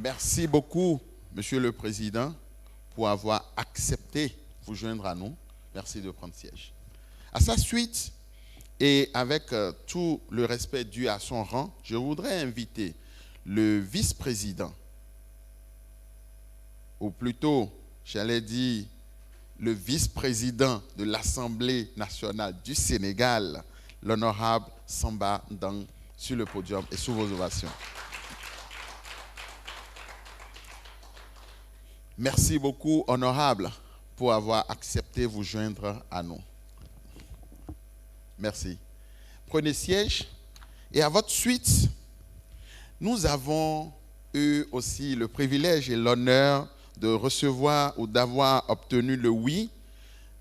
Merci beaucoup, Monsieur le Président, pour avoir accepté de vous joindre à nous. Merci de prendre siège. À sa suite, et avec tout le respect dû à son rang, je voudrais inviter le vice-président, ou plutôt, j'allais dire, le vice-président de l'Assemblée nationale du Sénégal, l'honorable Samba Ndang, sur le podium et sous vos ovations. Merci beaucoup, honorable, pour avoir accepté de vous joindre à nous. Merci. Prenez siège. Et à votre suite, nous avons eu aussi le privilège et l'honneur de recevoir ou d'avoir obtenu le oui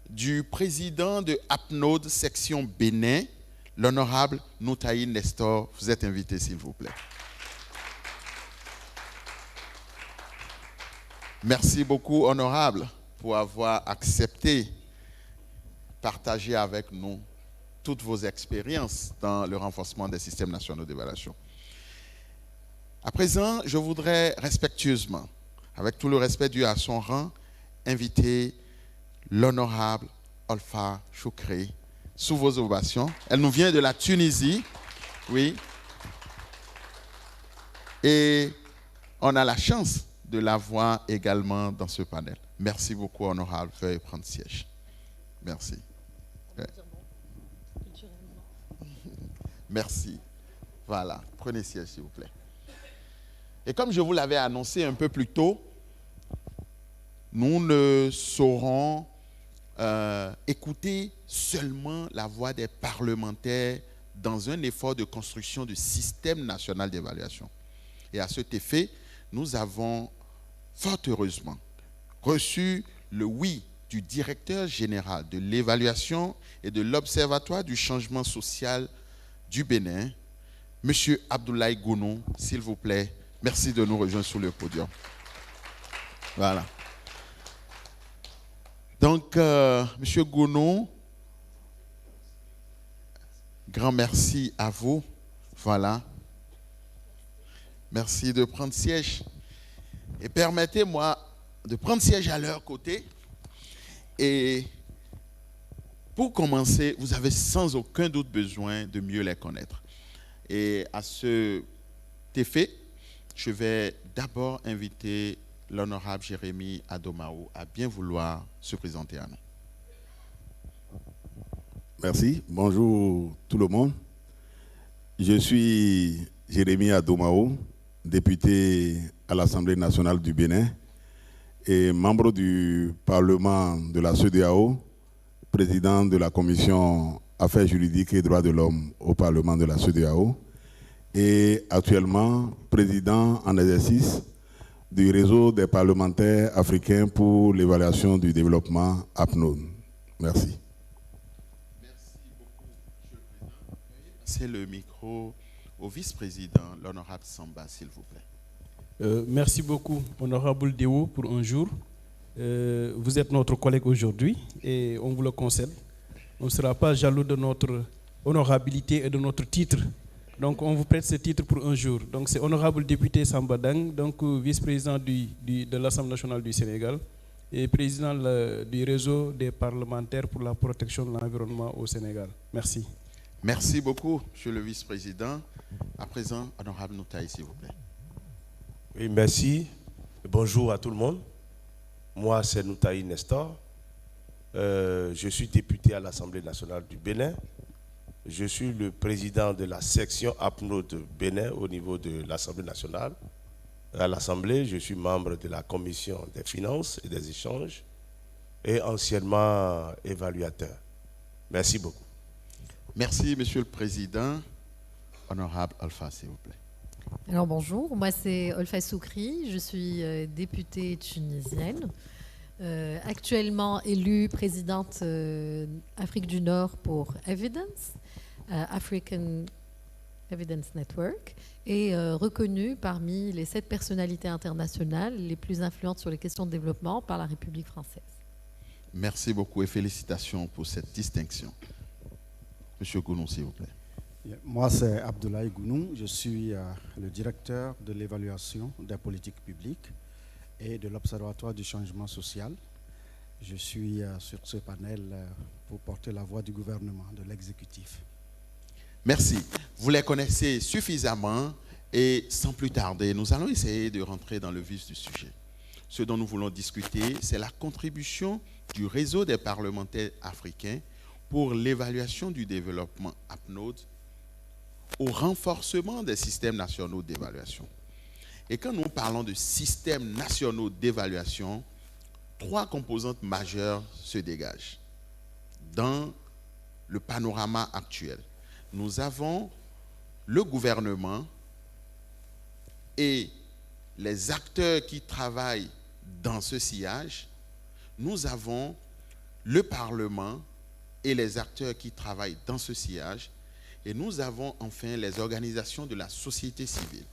du président de APNOD section Bénin, l'honorable Noutaï Nestor. Vous êtes invité, s'il vous plaît. Merci beaucoup, honorable, pour avoir accepté de partager avec nous toutes vos expériences dans le renforcement des systèmes nationaux d'évaluation. À présent, je voudrais respectueusement, avec tout le respect dû à son rang, inviter l'honorable Olfa Choukri sous vos ovations. Elle nous vient de la Tunisie, oui. Et on a la chance de la voir également dans ce panel. Merci beaucoup, honorable. Veuillez prendre siège. Merci. Ouais. Merci. Voilà. Prenez siège, s'il vous plaît. Et comme je vous l'avais annoncé un peu plus tôt, nous ne saurons écouter seulement la voix des parlementaires dans un effort de construction du système national d'évaluation. Et à cet effet, nous avons fort heureusement reçu le oui du directeur général de l'évaluation et de l'Observatoire du changement social du Bénin, M. Abdoulaye Gounou, s'il vous plaît. Merci de nous rejoindre sur le podium. Voilà. Donc, M. Gounou, grand merci à vous. Voilà. Merci de prendre siège. Et permettez-moi de prendre siège à leur côté. Et pour commencer, vous avez sans aucun doute besoin de mieux les connaître. Et à cet effet, je vais d'abord inviter l'honorable Jérémy Adomao à bien vouloir se présenter à nous. Merci. Bonjour tout le monde. Je suis Jérémy Adomao, député à l'Assemblée nationale du Bénin et membre du Parlement de la CEDEAO, président de la Commission Affaires juridiques et droits de l'homme au Parlement de la CEDEAO et actuellement président en exercice du réseau des parlementaires africains pour l'évaluation du développement APNOD. Merci. Merci beaucoup, Monsieur le Président. Veuillez passer le micro au vice-président, l'honorable Samba, s'il vous plaît. Merci beaucoup, honorable Déo, pour un jour. Vous êtes notre collègue aujourd'hui et on vous le concède. On ne sera pas jaloux de notre honorabilité et de notre titre. Donc on vous prête ce titre pour un jour. Donc c'est honorable député Samba Ndang, donc vice-président de l'Assemblée nationale du Sénégal et président du réseau des parlementaires pour la protection de l'environnement au Sénégal. Merci. Merci beaucoup, Monsieur le vice-président. À présent, honorable Noutaï, s'il vous plaît. Oui, merci. Bonjour à tout le monde. Moi, c'est Noutaï Nestor. Je suis député à l'Assemblée nationale du Bénin. Je suis le président de la section APNOD de Bénin au niveau de l'Assemblée nationale. À l'Assemblée, je suis membre de la commission des finances et des échanges et anciennement évaluateur. Merci beaucoup. Merci, Monsieur le Président. Honorable Olfa, s'il vous plaît. Alors bonjour, moi c'est Olfa Choukri, je suis députée tunisienne, actuellement élue présidente Afrique du Nord pour Evidence, African Evidence Network, et reconnue parmi les 7 personnalités internationales les plus influentes sur les questions de développement par la République française. Merci beaucoup et félicitations pour cette distinction. Monsieur Gounou, s'il vous plaît. Moi, c'est Abdoulaye Gounou. Je suis le directeur de l'évaluation des politiques publiques et de l'Observatoire du changement social. Je suis sur ce panel pour porter la voix du gouvernement, de l'exécutif. Merci. Vous les connaissez suffisamment et sans plus tarder, nous allons essayer de rentrer dans le vif du sujet. Ce dont nous voulons discuter, c'est la contribution du réseau des parlementaires africains pour l'évaluation du développement APNOD au renforcement des systèmes nationaux d'évaluation. Et quand nous parlons de systèmes nationaux d'évaluation, 3 composantes majeures se dégagent. Dans le panorama actuel, nous avons le gouvernement et les acteurs qui travaillent dans ce sillage. Nous avons le Parlement et les acteurs qui travaillent dans ce sillage. Et nous avons enfin les organisations de la société civile.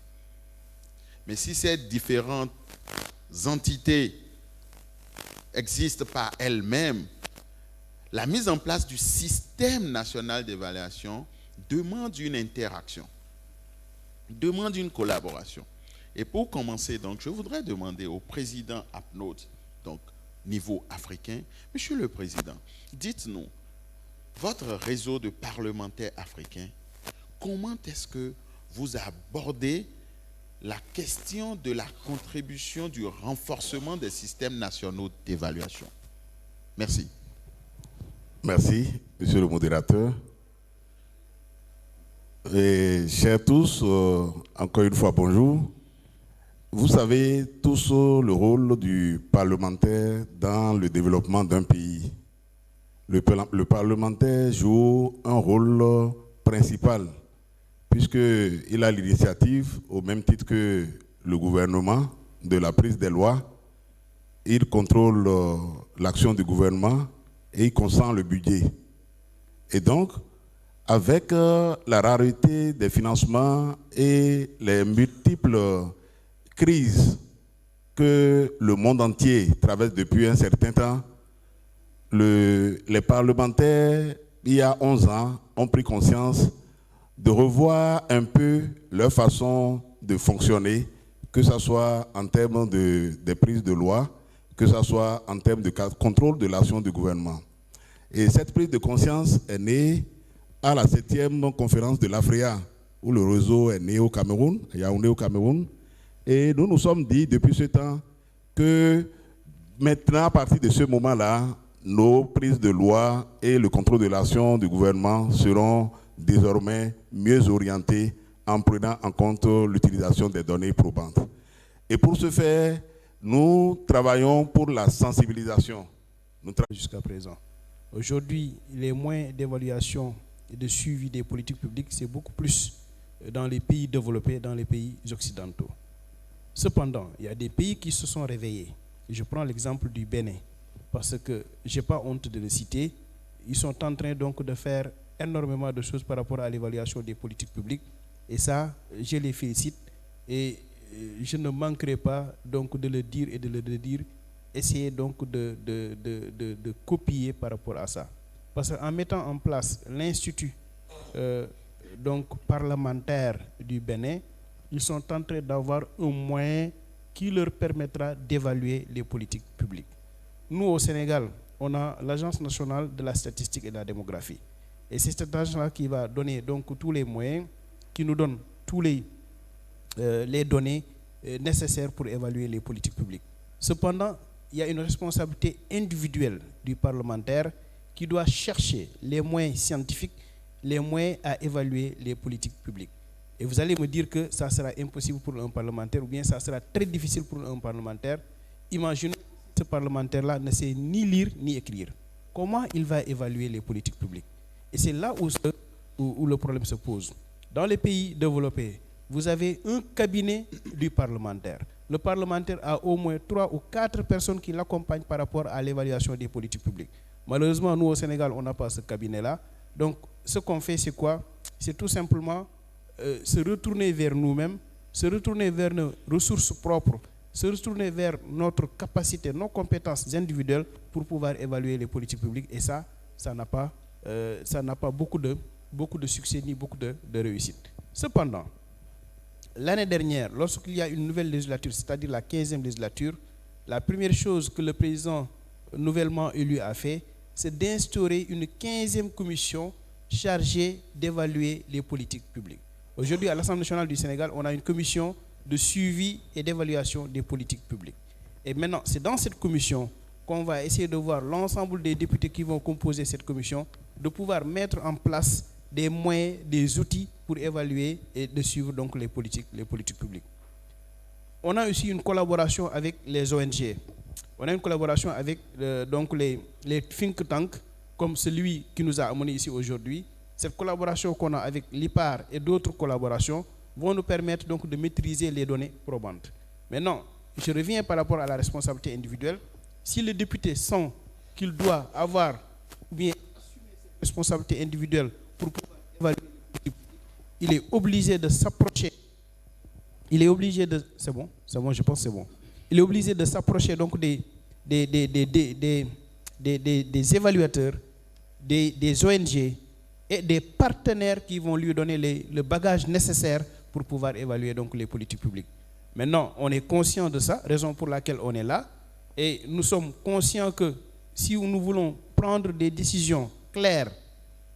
Mais si ces différentes entités existent par elles-mêmes, la mise en place du système national d'évaluation demande une interaction, demande une collaboration. Et pour commencer, donc, je voudrais demander au président APNOD, donc niveau africain, Monsieur le Président, dites-nous, votre réseau de parlementaires africains, comment est-ce que vous abordez la question de la contribution du renforcement des systèmes nationaux d'évaluation? Merci. Merci, monsieur le modérateur. Et chers tous, encore une fois, bonjour. Vous savez tous le rôle du parlementaire dans le développement d'un pays. Le parlementaire joue un rôle principal puisqu'il a l'initiative, au même titre que le gouvernement, de la prise des lois. Il contrôle l'action du gouvernement et il consent le budget. Et donc, avec la rareté des financements et les multiples crises que le monde entier traverse depuis un certain temps, les parlementaires, il y a 11 ans, ont pris conscience de revoir un peu leur façon de fonctionner, que ce soit en termes des prises de loi, que ce soit en termes de contrôle de l'action du gouvernement. Et cette prise de conscience est née à la 7e conférence de l'AFREA, où le réseau est né au Cameroun, Yaoundé au Cameroun. Et nous nous sommes dit depuis ce temps que maintenant, à partir de ce moment-là, nos prises de loi et le contrôle de l'action du gouvernement seront désormais mieux orientés en prenant en compte l'utilisation des données probantes. Et pour ce faire, nous travaillons pour la sensibilisation. Jusqu'à présent. Aujourd'hui, les moyens d'évaluation et de suivi des politiques publiques, c'est beaucoup plus dans les pays développés, dans les pays occidentaux. Cependant, il y a des pays qui se sont réveillés. Je prends l'exemple du Bénin, parce que je n'ai pas honte de le citer. Ils sont en train donc de faire énormément de choses par rapport à l'évaluation des politiques publiques. Et ça, je les félicite. Et je ne manquerai pas donc de le dire et de le dire. Essayer donc de copier par rapport à ça. Parce qu'en mettant en place l'institut donc parlementaire du Bénin, ils sont en train d'avoir un moyen qui leur permettra d'évaluer les politiques publiques. Nous, au Sénégal, on a l'Agence nationale de la statistique et de la démographie. Et c'est cette agence-là qui va donner donc tous les moyens, qui nous donne tous les données nécessaires pour évaluer les politiques publiques. Cependant, il y a une responsabilité individuelle du parlementaire qui doit chercher les moyens scientifiques, les moyens à évaluer les politiques publiques. Et vous allez me dire que ça sera impossible pour un parlementaire ou bien ça sera très difficile pour un parlementaire. Imaginez que ce parlementaire-là ne sait ni lire ni écrire. Comment il va évaluer les politiques publiques? Et c'est là où le problème se pose. Dans les pays développés, vous avez un cabinet du parlementaire. Le parlementaire a au moins 3 ou 4 personnes qui l'accompagnent par rapport à l'évaluation des politiques publiques. Malheureusement, nous au Sénégal, on n'a pas ce cabinet-là. Donc, ce qu'on fait, c'est quoi? C'est tout simplement se retourner vers nous-mêmes, se retourner vers nos ressources propres, se retourner vers notre capacité, nos compétences individuelles pour pouvoir évaluer les politiques publiques. Et ça n'a pas beaucoup beaucoup de succès ni beaucoup de réussite. Cependant, l'année dernière, lorsqu'il y a une nouvelle législature, c'est-à-dire la 15e législature, la première chose que le président nouvellement élu a fait, c'est d'instaurer une 15e commission chargée d'évaluer les politiques publiques. Aujourd'hui, à l'Assemblée nationale du Sénégal, on a une commission de suivi et d'évaluation des politiques publiques. Et maintenant, c'est dans cette commission qu'on va essayer de voir l'ensemble des députés qui vont composer cette commission, de pouvoir mettre en place des moyens, des outils pour évaluer et de suivre donc les politiques publiques. On a aussi une collaboration avec les ONG. On a une collaboration avec donc les think tanks, comme celui qui nous a amenés ici aujourd'hui. Cette collaboration qu'on a avec l'IPAR et d'autres collaborations vont nous permettre donc de maîtriser les données probantes. Maintenant, je reviens par rapport à la responsabilité individuelle. Si le député sent qu'il doit avoir ou bien assumer cette responsabilité individuelle pour pouvoir évaluer, il est obligé de s'approcher. Il est obligé de... C'est bon, je pense que c'est bon. Il est obligé de s'approcher donc des évaluateurs, des ONG et des partenaires qui vont lui donner le bagage nécessaire pour pouvoir évaluer donc les politiques publiques. Maintenant, on est conscient de ça, raison pour laquelle on est là, et nous sommes conscients que si nous voulons prendre des décisions claires,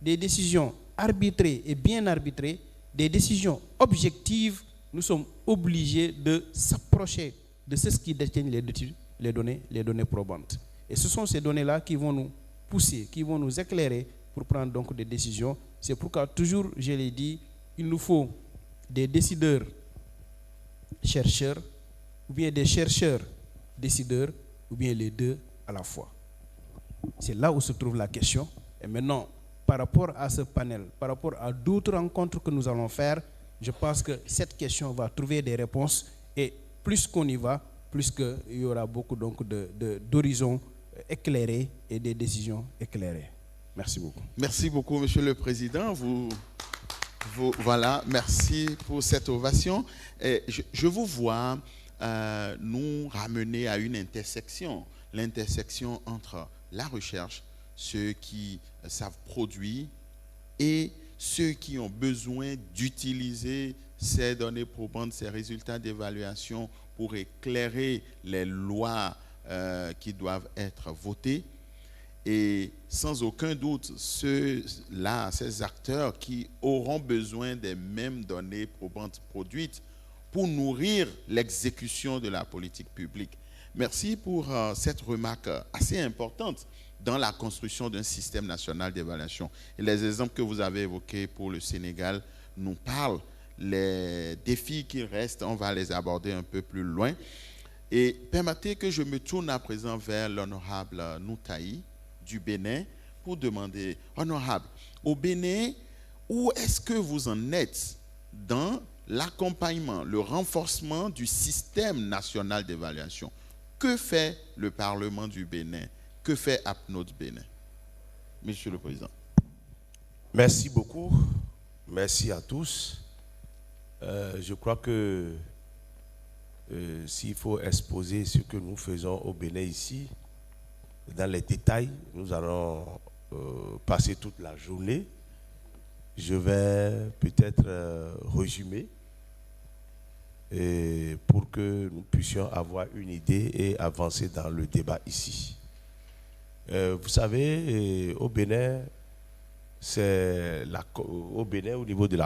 des décisions arbitrées et bien arbitrées, des décisions objectives, nous sommes obligés de s'approcher de ceux qui détiennent les données probantes. Et ce sont ces données-là qui vont nous pousser, qui vont nous éclairer pour prendre donc des décisions. C'est pourquoi toujours, je l'ai dit, il nous faut des décideurs chercheurs, ou bien des chercheurs décideurs, ou bien les deux à la fois. C'est là où se trouve la question. Et maintenant, par rapport à ce panel, par rapport à d'autres rencontres que nous allons faire, je pense que cette question va trouver des réponses. Et plus qu'on y va, plus qu'il y aura beaucoup donc d'horizons éclairés et des décisions éclairées. Merci beaucoup. Merci beaucoup, Monsieur le Président. Voilà, merci pour cette ovation. Et je vous vois nous ramener à une intersection, l'intersection entre la recherche, ceux qui savent produire et ceux qui ont besoin d'utiliser ces données probantes, ces résultats d'évaluation pour éclairer les lois qui doivent être votées. Et sans aucun doute, ceux-là, ces acteurs qui auront besoin des mêmes données probantes produites pour nourrir l'exécution de la politique publique. Merci pour cette remarque assez importante dans la construction d'un système national d'évaluation. Et les exemples que vous avez évoqués pour le Sénégal nous parlent. Les défis qui restent, on va les aborder un peu plus loin. Et permettez que je me tourne à présent vers l'honorable Noutaï du Bénin pour demander, honorable, au Bénin, où est-ce que vous en êtes dans l'accompagnement, le renforcement du système national d'évaluation? Que fait le Parlement du Bénin? Que fait APNOD Bénin? Monsieur le Président. Merci beaucoup. Merci à tous. Je crois que s'il faut exposer ce que nous faisons au Bénin ici, dans les détails, nous allons passer toute la journée. Je vais peut-être résumer pour que nous puissions avoir une idée et avancer dans le débat ici. Vous savez, au Bénin, au niveau de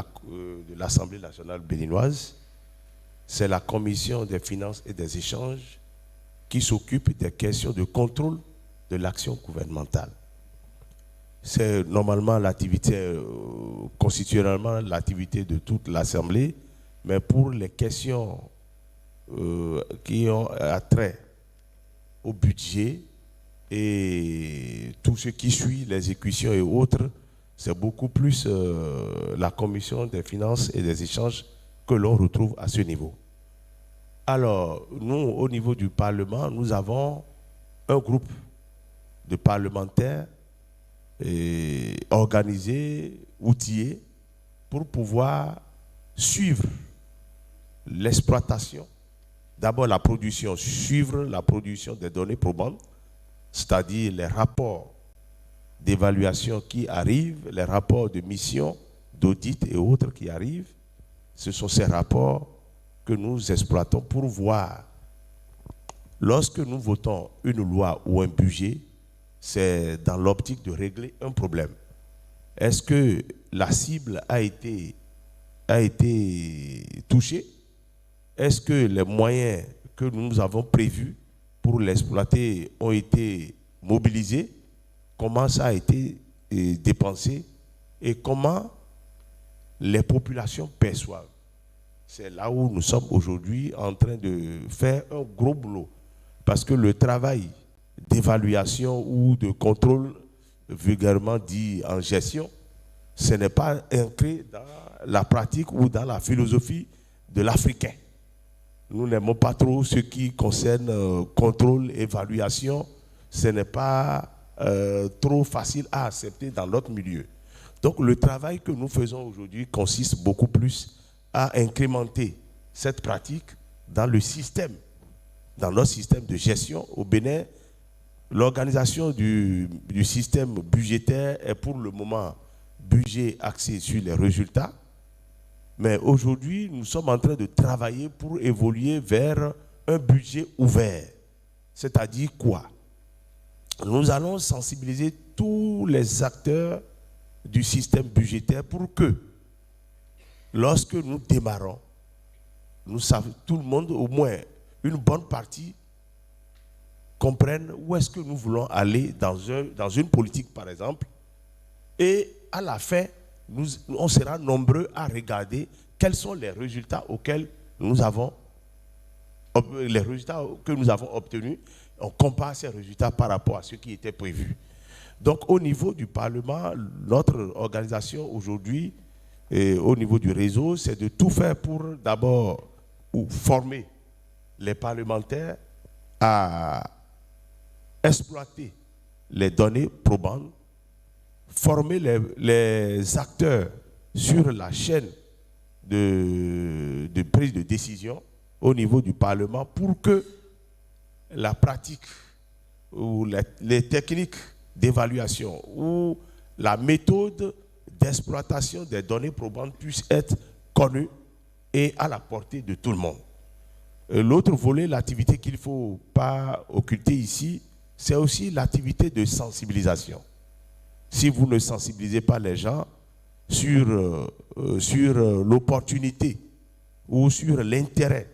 l'Assemblée nationale béninoise, c'est la Commission des finances et des échanges qui s'occupe des questions de contrôle de l'action gouvernementale. C'est normalement l'activité, constitutionnellement l'activité de toute l'Assemblée, mais pour les questions qui ont attrait au budget et tout ce qui suit, l'exécution et autres, c'est beaucoup plus la Commission des finances et des échanges que l'on retrouve à ce niveau. Alors, nous, au niveau du Parlement, nous avons un groupe de parlementaires organisés, outillés, pour pouvoir suivre l'exploitation, d'abord la production, suivre la production des données probantes, c'est-à-dire les rapports d'évaluation qui arrivent, les rapports de mission, d'audit et autres qui arrivent, ce sont ces rapports que nous exploitons pour voir. Lorsque nous votons une loi ou un budget, c'est dans l'optique de régler un problème. Est-ce que la cible a été touchée? Est-ce que les moyens que nous avons prévus pour l'exploiter ont été mobilisés? Comment ça a été dépensé? Et comment les populations perçoivent? C'est là où nous sommes aujourd'hui en train de faire un gros boulot. Parce que le travail d'évaluation ou de contrôle, vulgairement dit en gestion, ce n'est pas inscrit dans la pratique ou dans la philosophie de l'Africain. Nous n'aimons pas trop ce qui concerne contrôle, évaluation. Ce n'est pas trop facile à accepter dans notre milieu. Donc le travail que nous faisons aujourd'hui consiste beaucoup plus à incrémenter cette pratique dans le système, dans notre système de gestion. Au Bénin, l'organisation du système budgétaire est pour le moment budget axé sur les résultats. Mais aujourd'hui, nous sommes en train de travailler pour évoluer vers un budget ouvert. C'est-à-dire quoi? Nous allons sensibiliser tous les acteurs du système budgétaire pour que, lorsque nous démarrons, nous savons, tout le monde, au moins une bonne partie, comprenne où est-ce que nous voulons aller dans une politique, par exemple. Et à la fin, on sera nombreux à regarder quels sont les résultats auxquels nous avons obtenus. On compare ces résultats par rapport à ce qui était prévu. Donc au niveau du Parlement, notre organisation aujourd'hui, au niveau du réseau, c'est de tout faire pour d'abord former les parlementaires à exploiter les données probantes, former les acteurs sur la chaîne de prise de décision au niveau du Parlement pour que la pratique ou les techniques d'évaluation ou la méthode d'exploitation des données probantes puissent être connues et à la portée de tout le monde. L'autre volet, l'activité qu'il ne faut pas occulter ici, c'est aussi l'activité de sensibilisation. Si vous ne sensibilisez pas les gens sur l'opportunité ou sur l'intérêt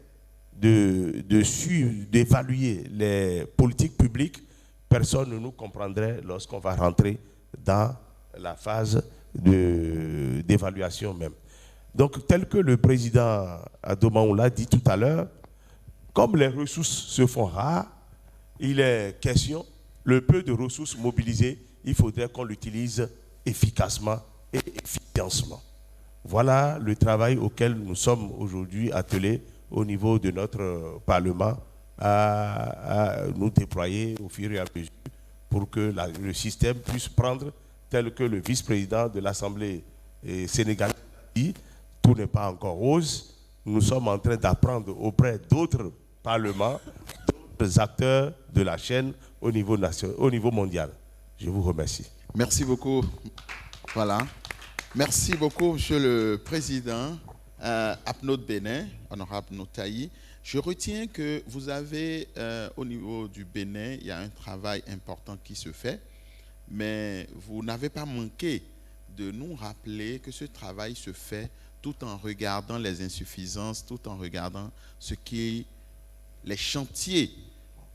d'évaluer les politiques publiques, personne ne nous comprendrait lorsqu'on va rentrer dans la phase d'évaluation même. Donc, tel que le président Adomaou l'a dit tout à l'heure, comme les ressources se font rares, il est question, le peu de ressources mobilisées, il faudrait qu'on l'utilise efficacement et efficacement. Voilà le travail auquel nous sommes aujourd'hui attelés au niveau de notre Parlement à nous déployer au fur et à mesure pour que le système puisse prendre, tel que le vice-président de l'Assemblée sénégalaise dit, tout n'est pas encore rose. Nous sommes en train d'apprendre auprès d'autres parlements, d'autres acteurs de la chaîne au niveau mondial. Je vous remercie. Merci beaucoup. Voilà. Merci beaucoup, Monsieur le Président APNOD Bénin, honorable Notaï. Je retiens que vous avez, au niveau du Bénin, il y a un travail important qui se fait, mais vous n'avez pas manqué de nous rappeler que ce travail se fait tout en regardant les insuffisances, tout en regardant les chantiers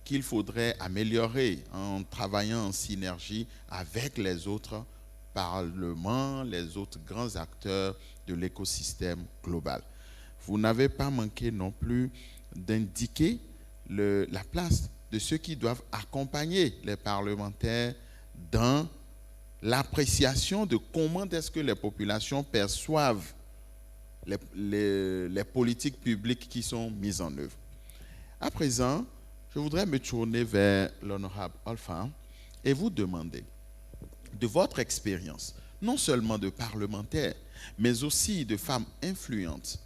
qu'il faudrait améliorer en travaillant en synergie avec les autres parlements, les autres grands acteurs de l'écosystème global. Vous n'avez pas manqué non plus d'indiquer la place de ceux qui doivent accompagner les parlementaires dans l'appréciation de comment est-ce que les populations perçoivent les politiques publiques qui sont mises en œuvre. À présent, je voudrais me tourner vers l'honorable Olfa et vous demander, de votre expérience, non seulement de parlementaire, mais aussi de femmes influentes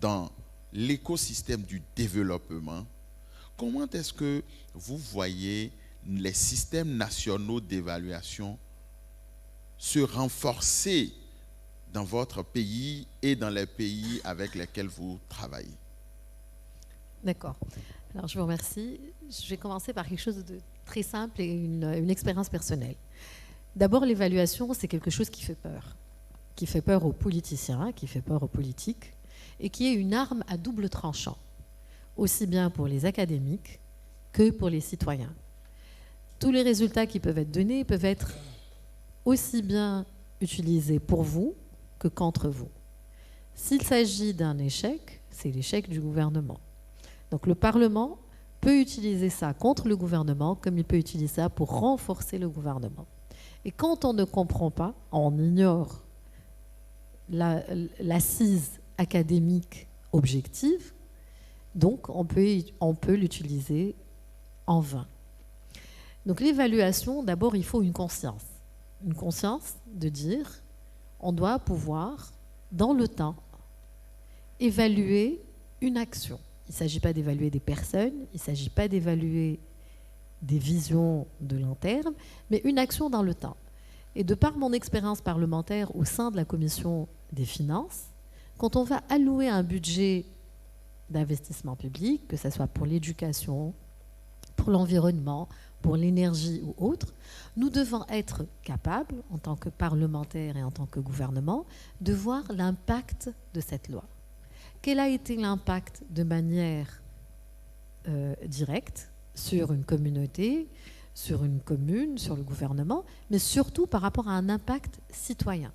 dans l'écosystème du développement, comment est-ce que vous voyez les systèmes nationaux d'évaluation se renforcer dans votre pays et dans les pays avec lesquels vous travaillez? D'accord. Alors, je vous remercie. Je vais commencer par quelque chose de très simple et une expérience personnelle. D'abord, l'évaluation, c'est quelque chose qui fait peur aux politiciens, qui fait peur aux politiques, et qui est une arme à double tranchant, aussi bien pour les académiques que pour les citoyens. Tous les résultats qui peuvent être donnés peuvent être aussi bien utilisés pour vous que contre vous. S'il s'agit d'un échec, c'est l'échec du gouvernement. Donc le Parlement peut utiliser ça contre le gouvernement comme il peut utiliser ça pour renforcer le gouvernement. Et quand on ne comprend pas, on ignore l'assise académique objective, donc on peut l'utiliser en vain. Donc l'évaluation, d'abord, il faut une conscience de dire on doit pouvoir, dans le temps, évaluer une action. Il ne s'agit pas d'évaluer des personnes, il ne s'agit pas d'évaluer des visions de long terme, mais une action dans le temps. Et de par mon expérience parlementaire au sein de la Commission des finances, quand on va allouer un budget d'investissement public, que ce soit pour l'éducation, pour l'environnement, pour l'énergie ou autre, nous devons être capables, en tant que parlementaires et en tant que gouvernement, de voir l'impact de cette loi. Quel a été l'impact de manière directe sur une communauté, sur une commune, sur le gouvernement, mais surtout par rapport à un impact citoyen.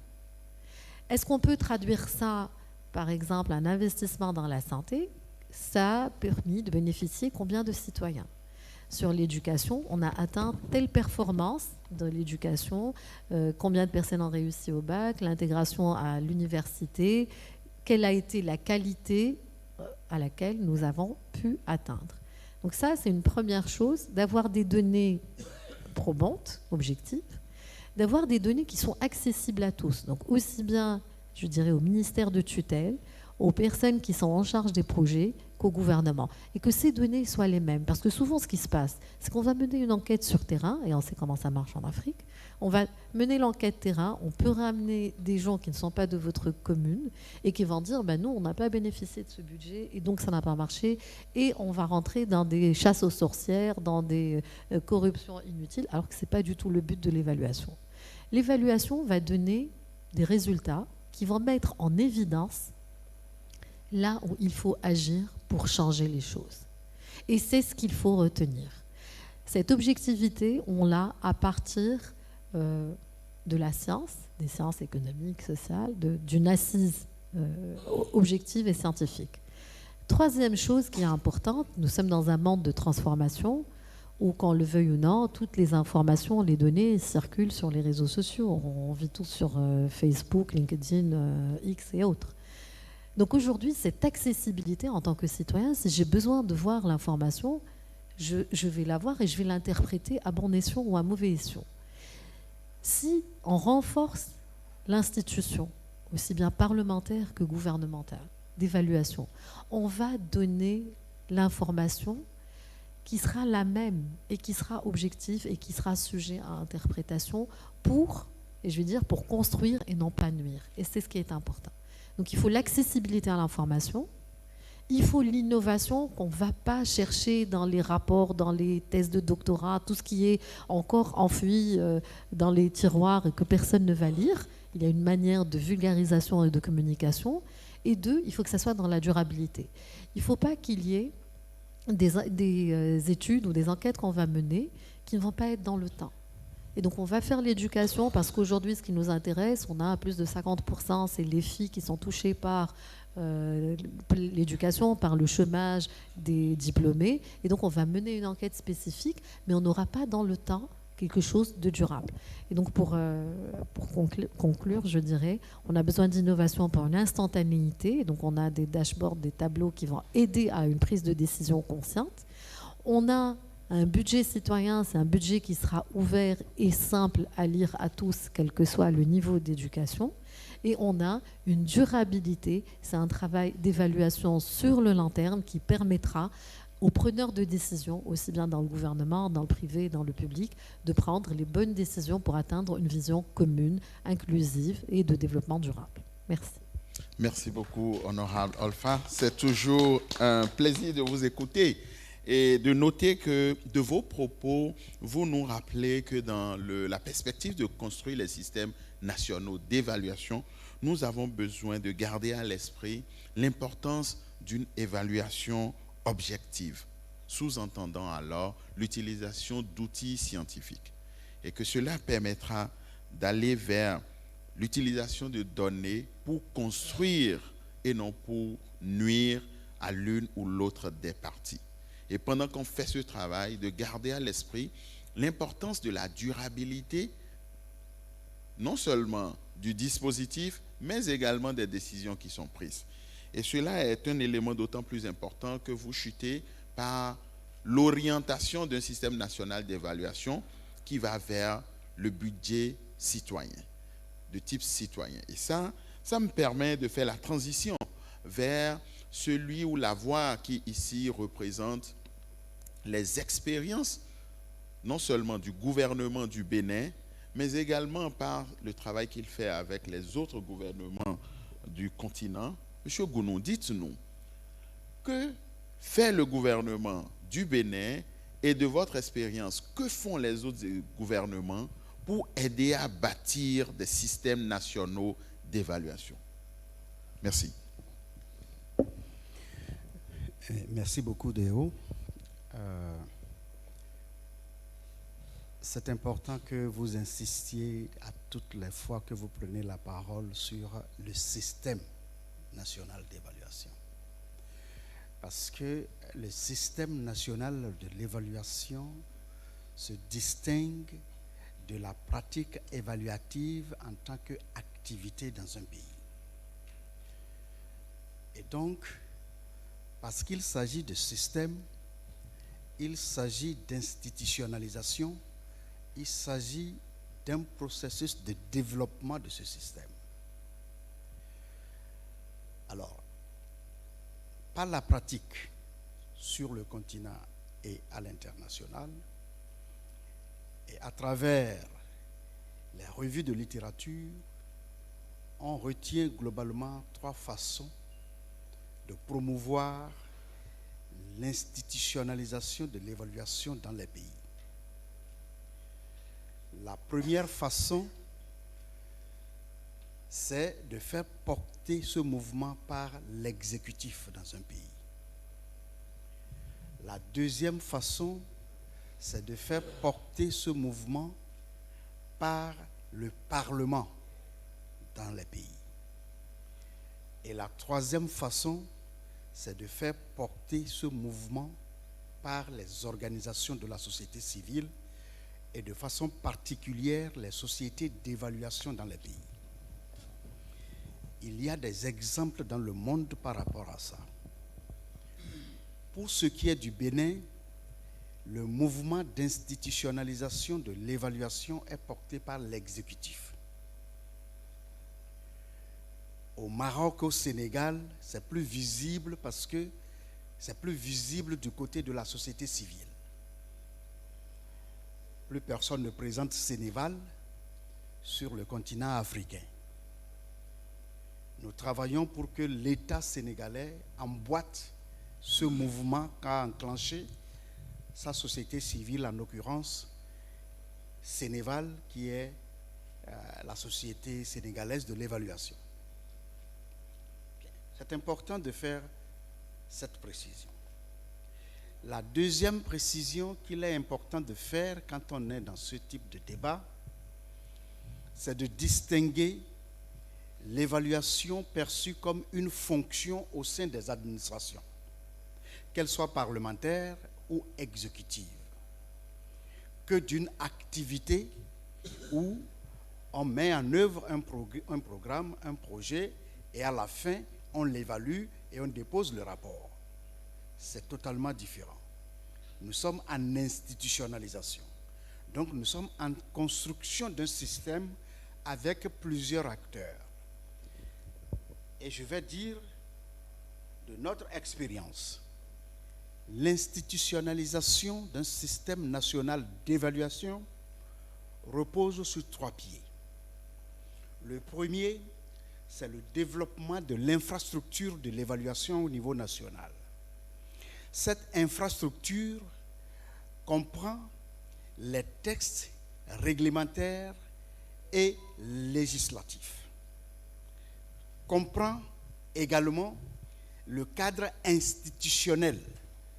Est-ce qu'on peut traduire ça, par exemple, un investissement dans la santé? Ça a permis de bénéficier combien de citoyens? Sur l'éducation, on a atteint telle performance de l'éducation, combien de personnes ont réussi au bac, l'intégration à l'université, quelle a été la qualité à laquelle nous avons pu atteindre. Donc ça, c'est une première chose, d'avoir des données probantes, objectives, d'avoir des données qui sont accessibles à tous. Donc aussi bien, je dirais, au ministère de tutelle, aux personnes qui sont en charge des projets qu'au gouvernement. Et que ces données soient les mêmes. Parce que souvent, ce qui se passe, c'est qu'on va mener une enquête sur terrain, et on sait comment ça marche en Afrique. On va mener l'enquête terrain, on peut ramener des gens qui ne sont pas de votre commune et qui vont dire, nous, on n'a pas bénéficié de ce budget et donc ça n'a pas marché. Et on va rentrer dans des chasses aux sorcières, dans des corruptions inutiles, alors que ce n'est pas du tout le but de l'évaluation. L'évaluation va donner des résultats qui vont mettre en évidence là où il faut agir pour changer les choses. Et c'est ce qu'il faut retenir. Cette objectivité, on l'a à partir de la science, des sciences économiques, sociales, d'une assise objective et scientifique. Troisième chose qui est importante, nous sommes dans un monde de transformation où, qu'on le veuille ou non, toutes les informations, les données circulent sur les réseaux sociaux. On vit tous sur Facebook, LinkedIn, X et autres. Donc aujourd'hui, cette accessibilité en tant que citoyen, si j'ai besoin de voir l'information, je vais la voir et je vais l'interpréter à bon escient ou à mauvais escient. Si on renforce l'institution, aussi bien parlementaire que gouvernementale, d'évaluation, on va donner l'information qui sera la même et qui sera objective et qui sera sujet à interprétation pour construire et non pas nuire. Et c'est ce qui est important. Donc il faut l'accessibilité à l'information, il faut l'innovation qu'on ne va pas chercher dans les rapports, dans les thèses de doctorat, tout ce qui est encore enfoui dans les tiroirs et que personne ne va lire. Il y a une manière de vulgarisation et de communication. Et deux, il faut que ça soit dans la durabilité. Il ne faut pas qu'il y ait des études ou des enquêtes qu'on va mener qui ne vont pas être dans le temps. Et donc on va faire l'éducation parce qu'aujourd'hui, ce qui nous intéresse, on a plus de 50%, c'est les filles qui sont touchées par l'éducation, par le chômage des diplômés. Et donc on va mener une enquête spécifique, mais on n'aura pas dans le temps quelque chose de durable. Et donc pour conclure, je dirais, on a besoin d'innovation pour une instantanéité. Et donc on a des dashboards, des tableaux qui vont aider à une prise de décision consciente. On a un budget citoyen, c'est un budget qui sera ouvert et simple à lire à tous, quel que soit le niveau d'éducation. Et on a une durabilité, c'est un travail d'évaluation sur le long terme qui permettra aux preneurs de décisions, aussi bien dans le gouvernement, dans le privé, dans le public, de prendre les bonnes décisions pour atteindre une vision commune, inclusive et de développement durable. Merci. Merci beaucoup, honorable Olfa. C'est toujours un plaisir de vous écouter et de noter que de vos propos, vous nous rappelez que dans la perspective de construire les systèmes nationaux d'évaluation, nous avons besoin de garder à l'esprit l'importance d'une évaluation objective, sous-entendant alors l'utilisation d'outils scientifiques, et que cela permettra d'aller vers l'utilisation de données pour construire et non pour nuire à l'une ou l'autre des parties. Et pendant qu'on fait ce travail, de garder à l'esprit l'importance de la durabilité, non seulement du dispositif, mais également des décisions qui sont prises. Et cela est un élément d'autant plus important que vous chutez par l'orientation d'un système national d'évaluation qui va vers le budget citoyen, de type citoyen. Et ça me permet de faire la transition vers celui ou la voie qui ici représente les expériences, non seulement du gouvernement du Bénin, mais également par le travail qu'il fait avec les autres gouvernements du continent. Monsieur Gounou, dites-nous, que fait le gouvernement du Bénin et de votre expérience, que font les autres gouvernements pour aider à bâtir des systèmes nationaux d'évaluation? Merci. Merci beaucoup, Déo. C'est important que vous insistiez à toutes les fois que vous prenez la parole sur le système national d'évaluation. Parce que le système national de l'évaluation se distingue de la pratique évaluative en tant qu'activité dans un pays. Et donc, parce qu'il s'agit de système, il s'agit d'institutionnalisation, il s'agit d'un processus de développement de ce système. Alors, par la pratique sur le continent et à l'international, et à travers les revues de littérature, on retient globalement 3 façons de promouvoir l'institutionnalisation de l'évaluation dans les pays. La première façon, c'est de faire porter ce mouvement par l'exécutif dans un pays. La deuxième façon, c'est de faire porter ce mouvement par le Parlement dans les pays. Et la troisième façon, c'est de faire porter ce mouvement par les organisations de la société civile et de façon particulière les sociétés d'évaluation dans les pays. Il y a des exemples dans le monde par rapport à ça. Pour ce qui est du Bénin, le mouvement d'institutionnalisation de l'évaluation est porté par l'exécutif. Au Maroc, au Sénégal, c'est plus visible parce que c'est plus visible du côté de la société civile. Plus personne ne présente Sénéval sur le continent africain. Nous travaillons pour que l'État sénégalais emboîte ce mouvement qu'a enclenché sa société civile, en l'occurrence Sénéval, qui est la société sénégalaise de l'évaluation. C'est important de faire cette précision. La deuxième précision qu'il est important de faire quand on est dans ce type de débat, c'est de distinguer l'évaluation perçue comme une fonction au sein des administrations, qu'elles soient parlementaires ou exécutives, que d'une activité où on met en œuvre un programme, un projet, et à la fin, on l'évalue et on dépose le rapport. C'est totalement différent. Nous sommes en institutionnalisation. Donc nous sommes en construction d'un système avec plusieurs acteurs. Et je vais dire de notre expérience, l'institutionnalisation d'un système national d'évaluation repose sur 3 pieds. Le premier, c'est le développement de l'infrastructure de l'évaluation au niveau national. Cette infrastructure comprend les textes réglementaires et législatifs, comprend également le cadre institutionnel,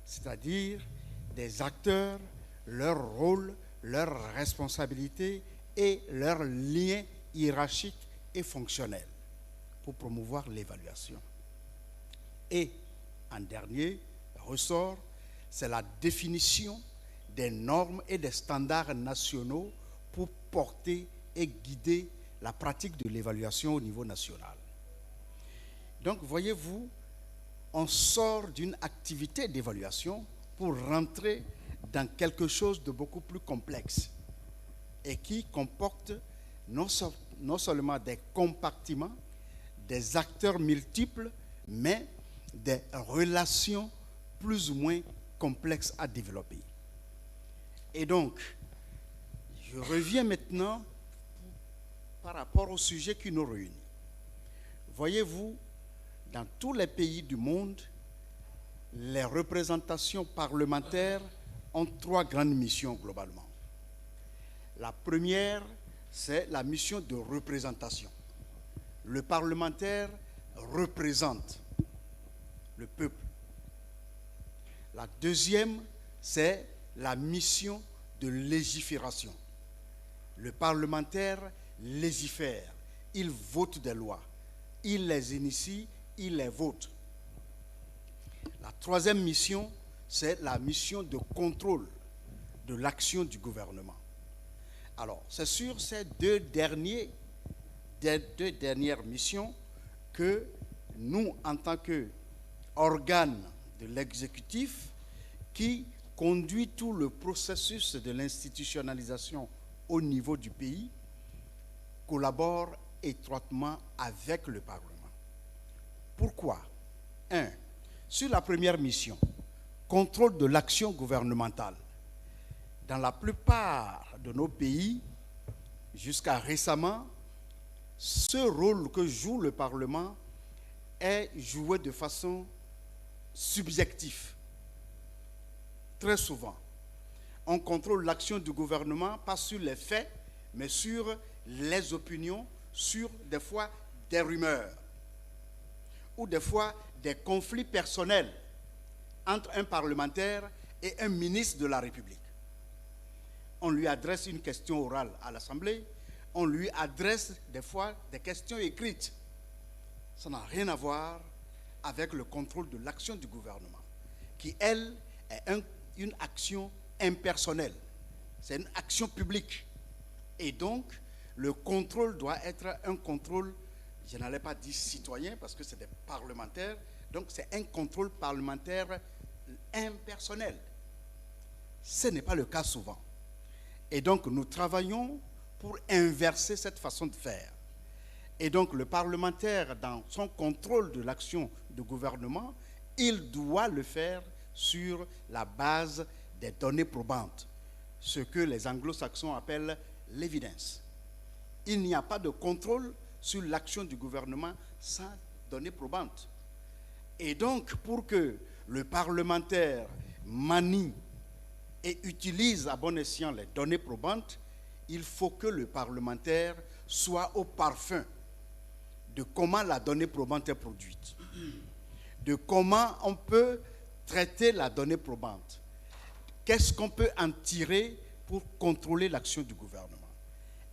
c'est-à-dire des acteurs, leur rôle, leurs responsabilités et leurs liens hiérarchiques et fonctionnels pour promouvoir l'évaluation. Et en dernier ressort, c'est la définition des normes et des standards nationaux pour porter et guider la pratique de l'évaluation au niveau national. Donc, voyez-vous, on sort d'une activité d'évaluation pour rentrer dans quelque chose de beaucoup plus complexe et qui comporte non seulement des compartiments, des acteurs multiples, mais des relations plus ou moins complexes à développer. Et donc, je reviens maintenant par rapport au sujet qui nous réunit. Voyez-vous, dans tous les pays du monde, les représentations parlementaires ont 3 grandes missions globalement. La première, c'est la mission de représentation. Le parlementaire représente le peuple. La deuxième, c'est la mission de légifération. Le parlementaire légifère. Il vote des lois. Il les initie, il les vote. La troisième mission, c'est la mission de contrôle de l'action du gouvernement. Alors, c'est sur ces deux dernières missions que nous, en tant qu'organe de l'exécutif, qui conduit tout le processus de l'institutionnalisation au niveau du pays, collabore étroitement avec le Parlement. Pourquoi? 1. Sur la première mission, contrôle de l'action gouvernementale. Dans la plupart de nos pays, jusqu'à récemment, ce rôle que joue le Parlement est joué de façon subjective. Très souvent, on contrôle l'action du gouvernement, pas sur les faits, mais sur les opinions, sur des fois des rumeurs, ou des fois des conflits personnels entre un parlementaire et un ministre de la République. On lui adresse une question orale à l'Assemblée, on lui adresse des fois des questions écrites. Ça n'a rien à voir avec le contrôle de l'action du gouvernement, qui, elle, est une action impersonnelle. C'est une action publique. Et donc, le contrôle doit être un contrôle, je n'allais pas dire citoyen, parce que c'est des parlementaires, donc c'est un contrôle parlementaire impersonnel. Ce n'est pas le cas souvent. Et donc, nous travaillons pour inverser cette façon de faire. Et donc, le parlementaire, dans son contrôle de l'action du gouvernement, il doit le faire sur la base des données probantes, ce que les anglo-saxons appellent l'evidence. Il n'y a pas de contrôle sur l'action du gouvernement sans données probantes. Et donc, pour que le parlementaire manie et utilise à bon escient les données probantes, il faut que le parlementaire soit au parfum de comment la donnée probante est produite, de comment on peut traiter la donnée probante, qu'est-ce qu'on peut en tirer pour contrôler l'action du gouvernement.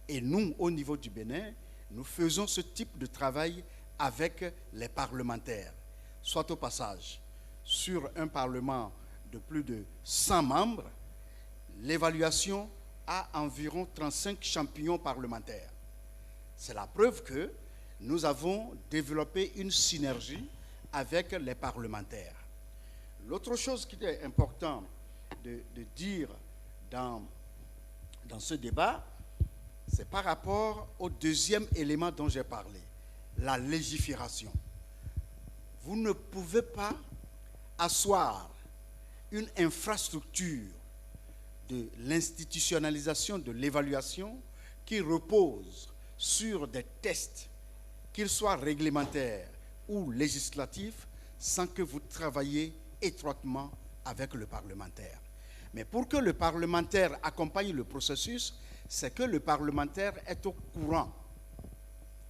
Et nous, au niveau du Bénin, nous faisons ce type de travail avec les parlementaires. Soit au passage, sur un parlement de plus de 100 membres, l'évaluation a environ 35 champignons parlementaires. C'est la preuve que nous avons développé une synergie avec les parlementaires. L'autre chose qui est important de dire dans ce débat, c'est par rapport au deuxième élément dont j'ai parlé, la légifération. Vous ne pouvez pas asseoir une infrastructure de l'institutionnalisation de l'évaluation qui repose sur des tests qu'il soit réglementaire ou législatif, sans que vous travailliez étroitement avec le parlementaire. Mais pour que le parlementaire accompagne le processus, c'est que le parlementaire est au courant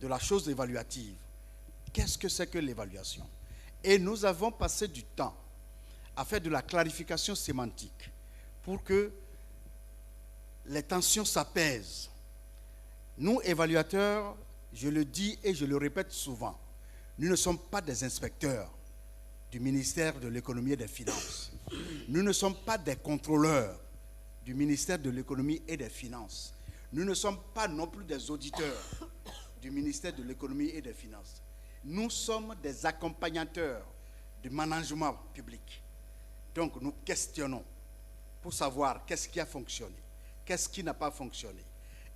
de la chose évaluative. Qu'est-ce que c'est que l'évaluation? Et nous avons passé du temps à faire de la clarification sémantique pour que les tensions s'apaisent. Nous, évaluateurs, je le dis et je le répète souvent, nous ne sommes pas des inspecteurs du ministère de l'économie et des finances. Nous ne sommes pas des contrôleurs du ministère de l'économie et des finances. Nous ne sommes pas non plus des auditeurs du ministère de l'économie et des finances. Nous sommes des accompagnateurs du management public. Donc nous questionnons pour savoir qu'est-ce qui a fonctionné, qu'est-ce qui n'a pas fonctionné.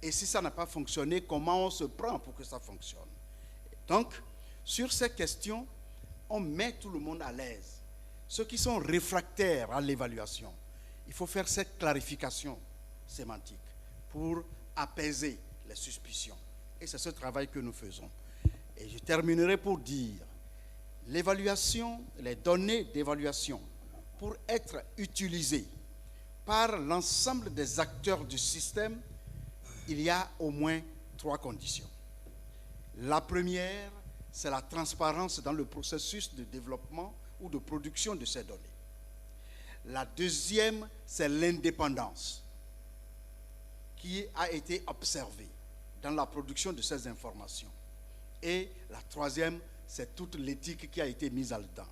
Et si ça n'a pas fonctionné, comment on se prend pour que ça fonctionne. Donc, sur ces questions, on met tout le monde à l'aise. Ceux qui sont réfractaires à l'évaluation, il faut faire cette clarification sémantique pour apaiser les suspicions. Et c'est ce travail que nous faisons. Et je terminerai pour dire, l'évaluation, les données d'évaluation, pour être utilisées par l'ensemble des acteurs du système, il y a au moins 3 conditions. La première, c'est la transparence dans le processus de développement ou de production de ces données. La deuxième, c'est l'indépendance qui a été observée dans la production de ces informations. Et la troisième, c'est toute l'éthique qui a été mise là-dedans.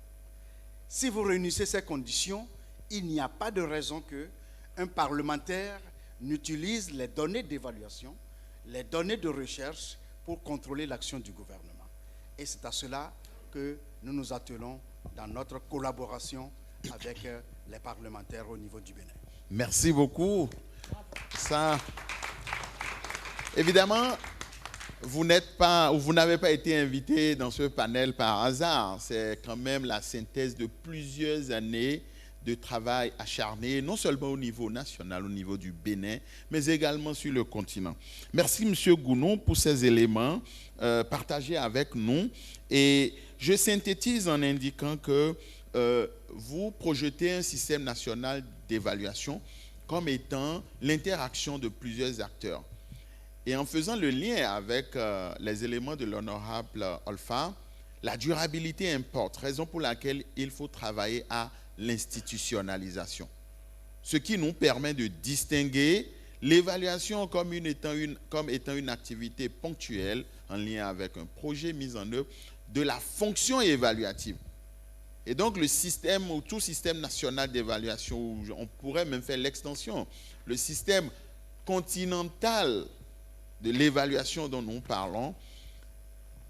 Si vous réunissez ces conditions, il n'y a pas de raison qu'un parlementaire n'utilise les données d'évaluation, les données de recherche pour contrôler l'action du gouvernement. Et c'est à cela que nous nous attelons dans notre collaboration avec les parlementaires au niveau du Bénin. Merci beaucoup. Ça, évidemment, vous n'avez pas été invité dans ce panel par hasard. C'est quand même la synthèse de plusieurs années de travail acharné, non seulement au niveau national, au niveau du Bénin, mais également sur le continent. Merci, M. Gounon, pour ces éléments partagés avec nous. Et je synthétise en indiquant que vous projetez un système national d'évaluation comme étant l'interaction de plusieurs acteurs. Et en faisant le lien avec les éléments de l'honorable Olfa, la durabilité importe, raison pour laquelle il faut travailler à l'institutionnalisation. Ce qui nous permet de distinguer l'évaluation comme étant une activité ponctuelle en lien avec un projet mis en œuvre de la fonction évaluative. Et donc le système, ou tout système national d'évaluation, on pourrait même faire l'extension, le système continental de l'évaluation dont nous parlons,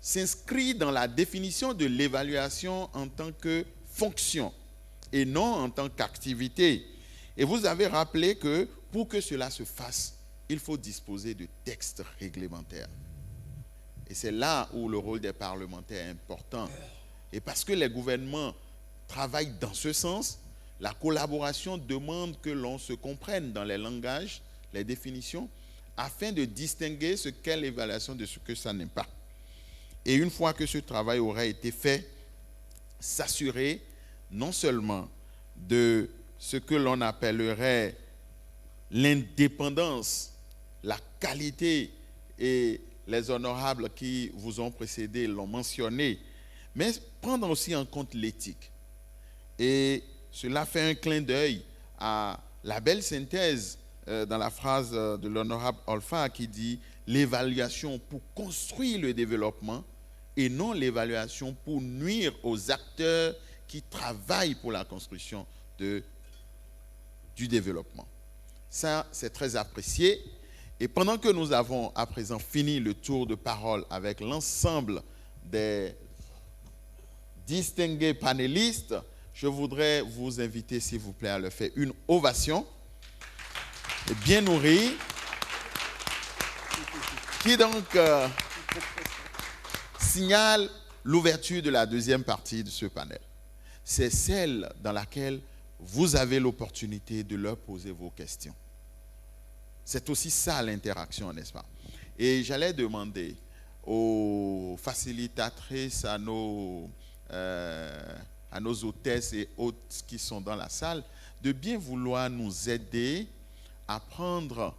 s'inscrit dans la définition de l'évaluation en tant que fonction et non en tant qu'activité. Et vous avez rappelé que pour que cela se fasse, il faut disposer de textes réglementaires. Et c'est là où le rôle des parlementaires est important. Et parce que les gouvernements travaillent dans ce sens, la collaboration demande que l'on se comprenne dans les langages, les définitions, afin de distinguer ce qu'est l'évaluation de ce que ça n'est pas. Et une fois que ce travail aura été fait, s'assurer non seulement de ce que l'on appellerait l'indépendance, la qualité, et les honorables qui vous ont précédé l'ont mentionné, mais prendre aussi en compte l'éthique. Et cela fait un clin d'œil à la belle synthèse dans la phrase de l'honorable Olfa qui dit « l'évaluation pour construire le développement et non l'évaluation pour nuire aux acteurs qui travaillent pour la construction du développement ». Ça, c'est très apprécié. Et pendant que nous avons à présent fini le tour de parole avec l'ensemble des distingués panélistes, je voudrais vous inviter, s'il vous plaît, à leur faire une ovation bien nourrie, qui donc signale l'ouverture de la deuxième partie de ce panel. C'est celle dans laquelle vous avez l'opportunité de leur poser vos questions. C'est aussi ça l'interaction, n'est-ce pas? Et j'allais demander aux facilitatrices, à nos hôtesses et hôtes qui sont dans la salle, de bien vouloir nous aider à prendre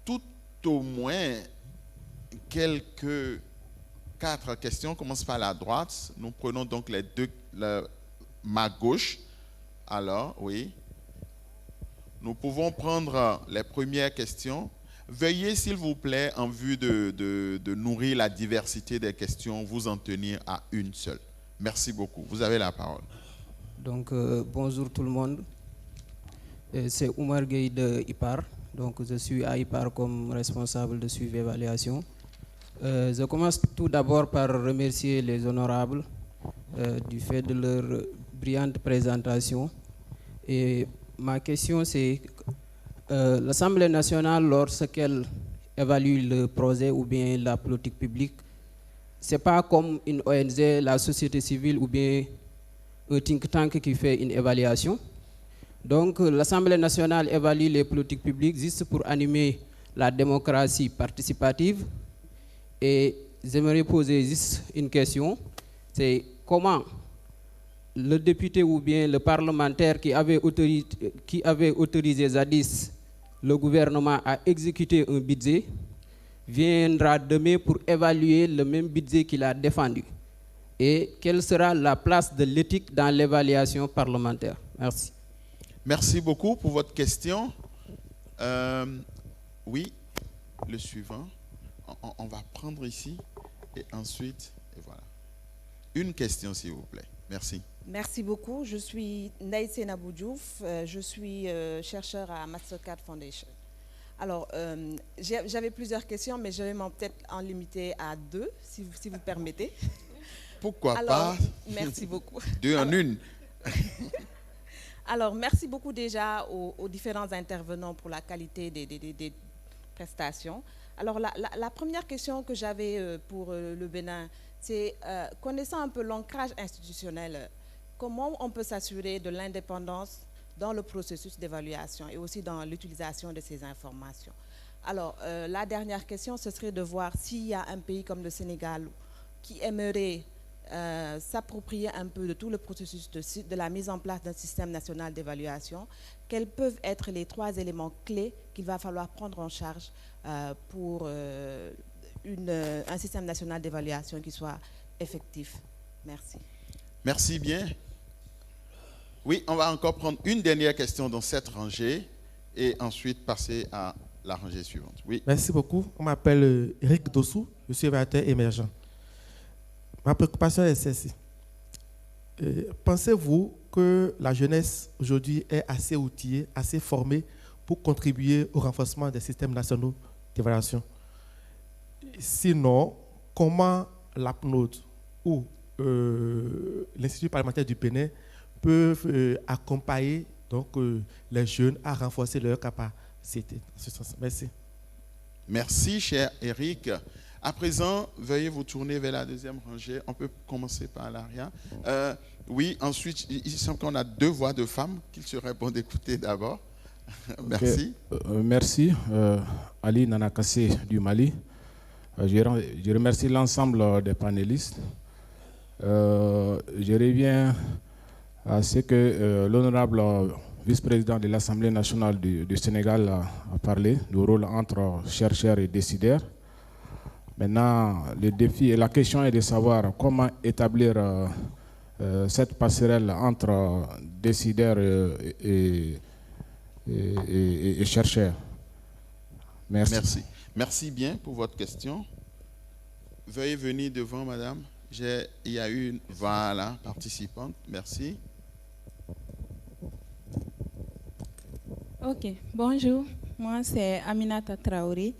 tout au moins quelques 4 questions. On commence par la droite. Nous prenons donc ma gauche. Alors, oui. Nous pouvons prendre les premières questions. Veuillez, s'il vous plaît, en vue de nourrir la diversité des questions, vous en tenir à une seule. Merci beaucoup. Vous avez la parole. Donc, bonjour tout le monde. C'est Oumar Gueye de IPAR. Donc, je suis à IPAR comme responsable de suivi et évaluation. Je commence tout d'abord par remercier les honorables du fait de leur brillante présentation. Et ma question, c'est l'Assemblée nationale, lorsqu'elle évalue le projet ou bien la politique publique, ce n'est pas comme une ONG, la société civile ou bien un think tank qui fait une évaluation. Donc, l'Assemblée nationale évalue les politiques publiques juste pour animer la démocratie participative. Et j'aimerais poser juste une question, c'est comment le député ou bien le parlementaire qui avait autorisé jadis le gouvernement à exécuter un budget viendra demain pour évaluer le même budget qu'il a défendu. Et quelle sera la place de l'éthique dans l'évaluation parlementaire? Merci. Merci beaucoup pour votre question. Oui, le suivant. On va prendre ici et ensuite, et voilà. Une question, s'il vous plaît. Merci. Merci beaucoup. Je suis Naïsé Naboudjouf. Je suis chercheur à Mastercard Foundation. Alors, j'avais plusieurs questions, mais je vais peut-être en limiter à 2, si vous permettez. Pourquoi pas? Merci beaucoup. 2 en une. Alors, merci beaucoup déjà aux différents intervenants pour la qualité des prestations. Alors, la première question que j'avais pour le Bénin, c'est connaissant un peu l'ancrage institutionnel, comment on peut s'assurer de l'indépendance dans le processus d'évaluation et aussi dans l'utilisation de ces informations. Alors, la dernière question, ce serait de voir s'il y a un pays comme le Sénégal qui aimerait s'approprier un peu de tout le processus de la mise en place d'un système national d'évaluation, quels peuvent être les 3 éléments clés qu'il va falloir prendre en charge pour un système national d'évaluation qui soit effectif. Merci. Merci bien. Oui, on va encore prendre une dernière question dans cette rangée et ensuite passer à la rangée suivante. Oui. Merci beaucoup. On m'appelle Eric Dossou, je suis évaluateur émergent. Ma préoccupation est celle-ci. Pensez-vous que la jeunesse aujourd'hui est assez outillée, assez formée pour contribuer au renforcement des systèmes nationaux d'évaluation? Sinon, comment l'APNOD ou l'Institut parlementaire du Bénin peuvent accompagner donc, les jeunes à renforcer leur capacité? Merci. Merci, cher Eric. À présent, veuillez vous tourner vers la deuxième rangée. On peut commencer par l'arrière. Oui, ensuite, il semble qu'on a 2 voix de femmes qu'il serait bon d'écouter d'abord. Merci. Okay. Merci, Ali Nanakassé du Mali. Je remercie l'ensemble des panélistes. Je reviens à ce que l'honorable vice-président de l'Assemblée nationale du Sénégal a parlé, du rôle entre chercheurs et décideurs. Maintenant, le défi et la question est de savoir comment établir cette passerelle entre décideurs et chercheurs. Merci. Merci. Merci bien pour votre question. Veuillez venir devant, madame. Il y a une participante. Merci. Ok, bonjour. Moi, c'est Aminata Traoré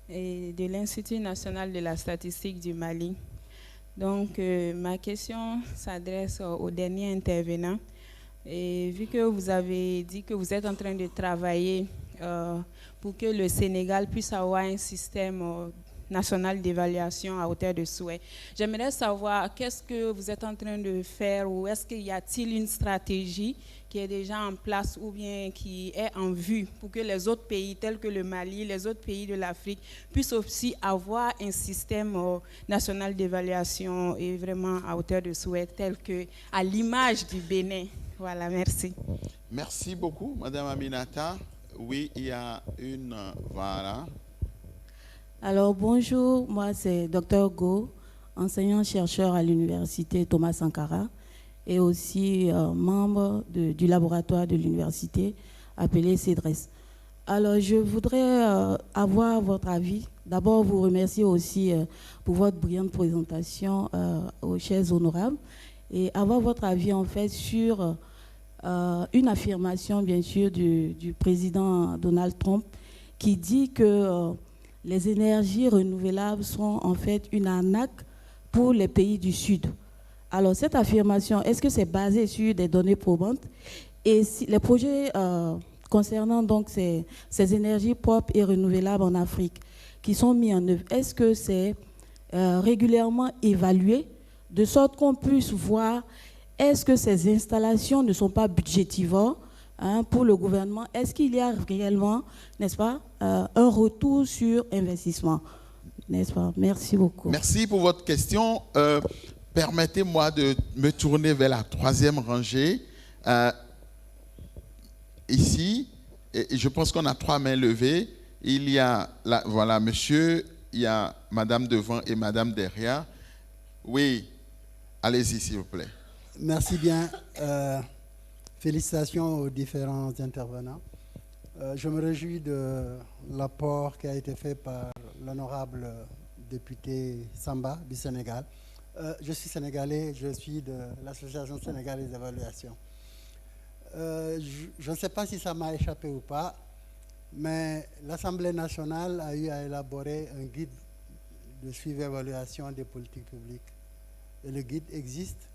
de l'Institut national de la statistique du Mali. Donc, ma question s'adresse au dernier intervenant. Et vu que vous avez dit que vous êtes en train de travailler pour que le Sénégal puisse avoir un système national d'évaluation à hauteur de souhait. J'aimerais savoir qu'est-ce que vous êtes en train de faire ou est-ce qu'il y a-t-il une stratégie qui est déjà en place ou bien qui est en vue pour que les autres pays tels que le Mali, les autres pays de l'Afrique puissent aussi avoir un système national d'évaluation et vraiment à hauteur de souhait tel que à l'image du Bénin. Voilà, merci. Merci beaucoup, Madame Aminata. Oui, il y a une... voilà. Alors, bonjour, moi c'est Dr Go, enseignant-chercheur à l'université Thomas Sankara et aussi membre du laboratoire de l'université appelé CEDRES. Alors, je voudrais avoir votre avis. D'abord, vous remercier aussi pour votre brillante présentation aux chers honorables et avoir votre avis en fait sur une affirmation, bien sûr, du président Donald Trump qui dit que les énergies renouvelables sont en fait une arnaque pour les pays du Sud. Alors, cette affirmation, est-ce que c'est basé sur des données probantes? Et si les projets concernant donc ces énergies propres et renouvelables en Afrique qui sont mis en œuvre, est-ce que c'est régulièrement évalué de sorte qu'on puisse voir est-ce que ces installations ne sont pas budgétivores pour le gouvernement? Est-ce qu'il y a réellement, n'est-ce pas, un retour sur investissement? N'est-ce pas? Merci beaucoup. Merci pour votre question. Permettez-moi de me tourner vers la troisième rangée. Ici, et je pense qu'on a 3 mains levées. Il y a, voilà, monsieur, il y a madame devant et madame derrière. Oui, allez-y, s'il vous plaît. Merci bien. Félicitations aux différents intervenants. Je me réjouis de l'apport qui a été fait par l'honorable député Samba du Sénégal. Je suis sénégalais, je suis de l'Association sénégalaise d'évaluation. Je ne sais pas si ça m'a échappé ou pas, mais l'Assemblée nationale a eu à élaborer un guide de suivi et évaluation des politiques publiques. Et le guide existe.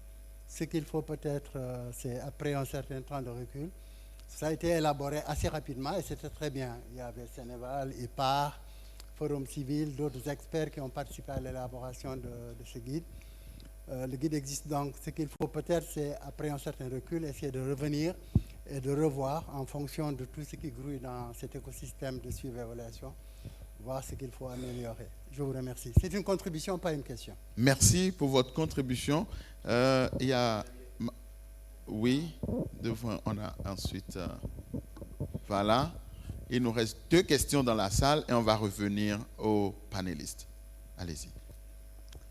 Ce qu'il faut peut-être, c'est après un certain temps de recul. Ça a été élaboré assez rapidement et c'était très bien. Il y avait Sénéval, IPAR, Forum Civil, d'autres experts qui ont participé à l'élaboration de ce guide. Le guide existe donc. Ce qu'il faut peut-être, c'est après un certain recul, essayer de revenir et de revoir en fonction de tout ce qui grouille dans cet écosystème de suivi et évaluation, voir ce qu'il faut améliorer. Je vous remercie. C'est une contribution, pas une question. Merci pour votre contribution. Il y a... Oui, devant, on a ensuite... voilà. Il nous reste 2 questions dans la salle et on va revenir aux panélistes. Allez-y.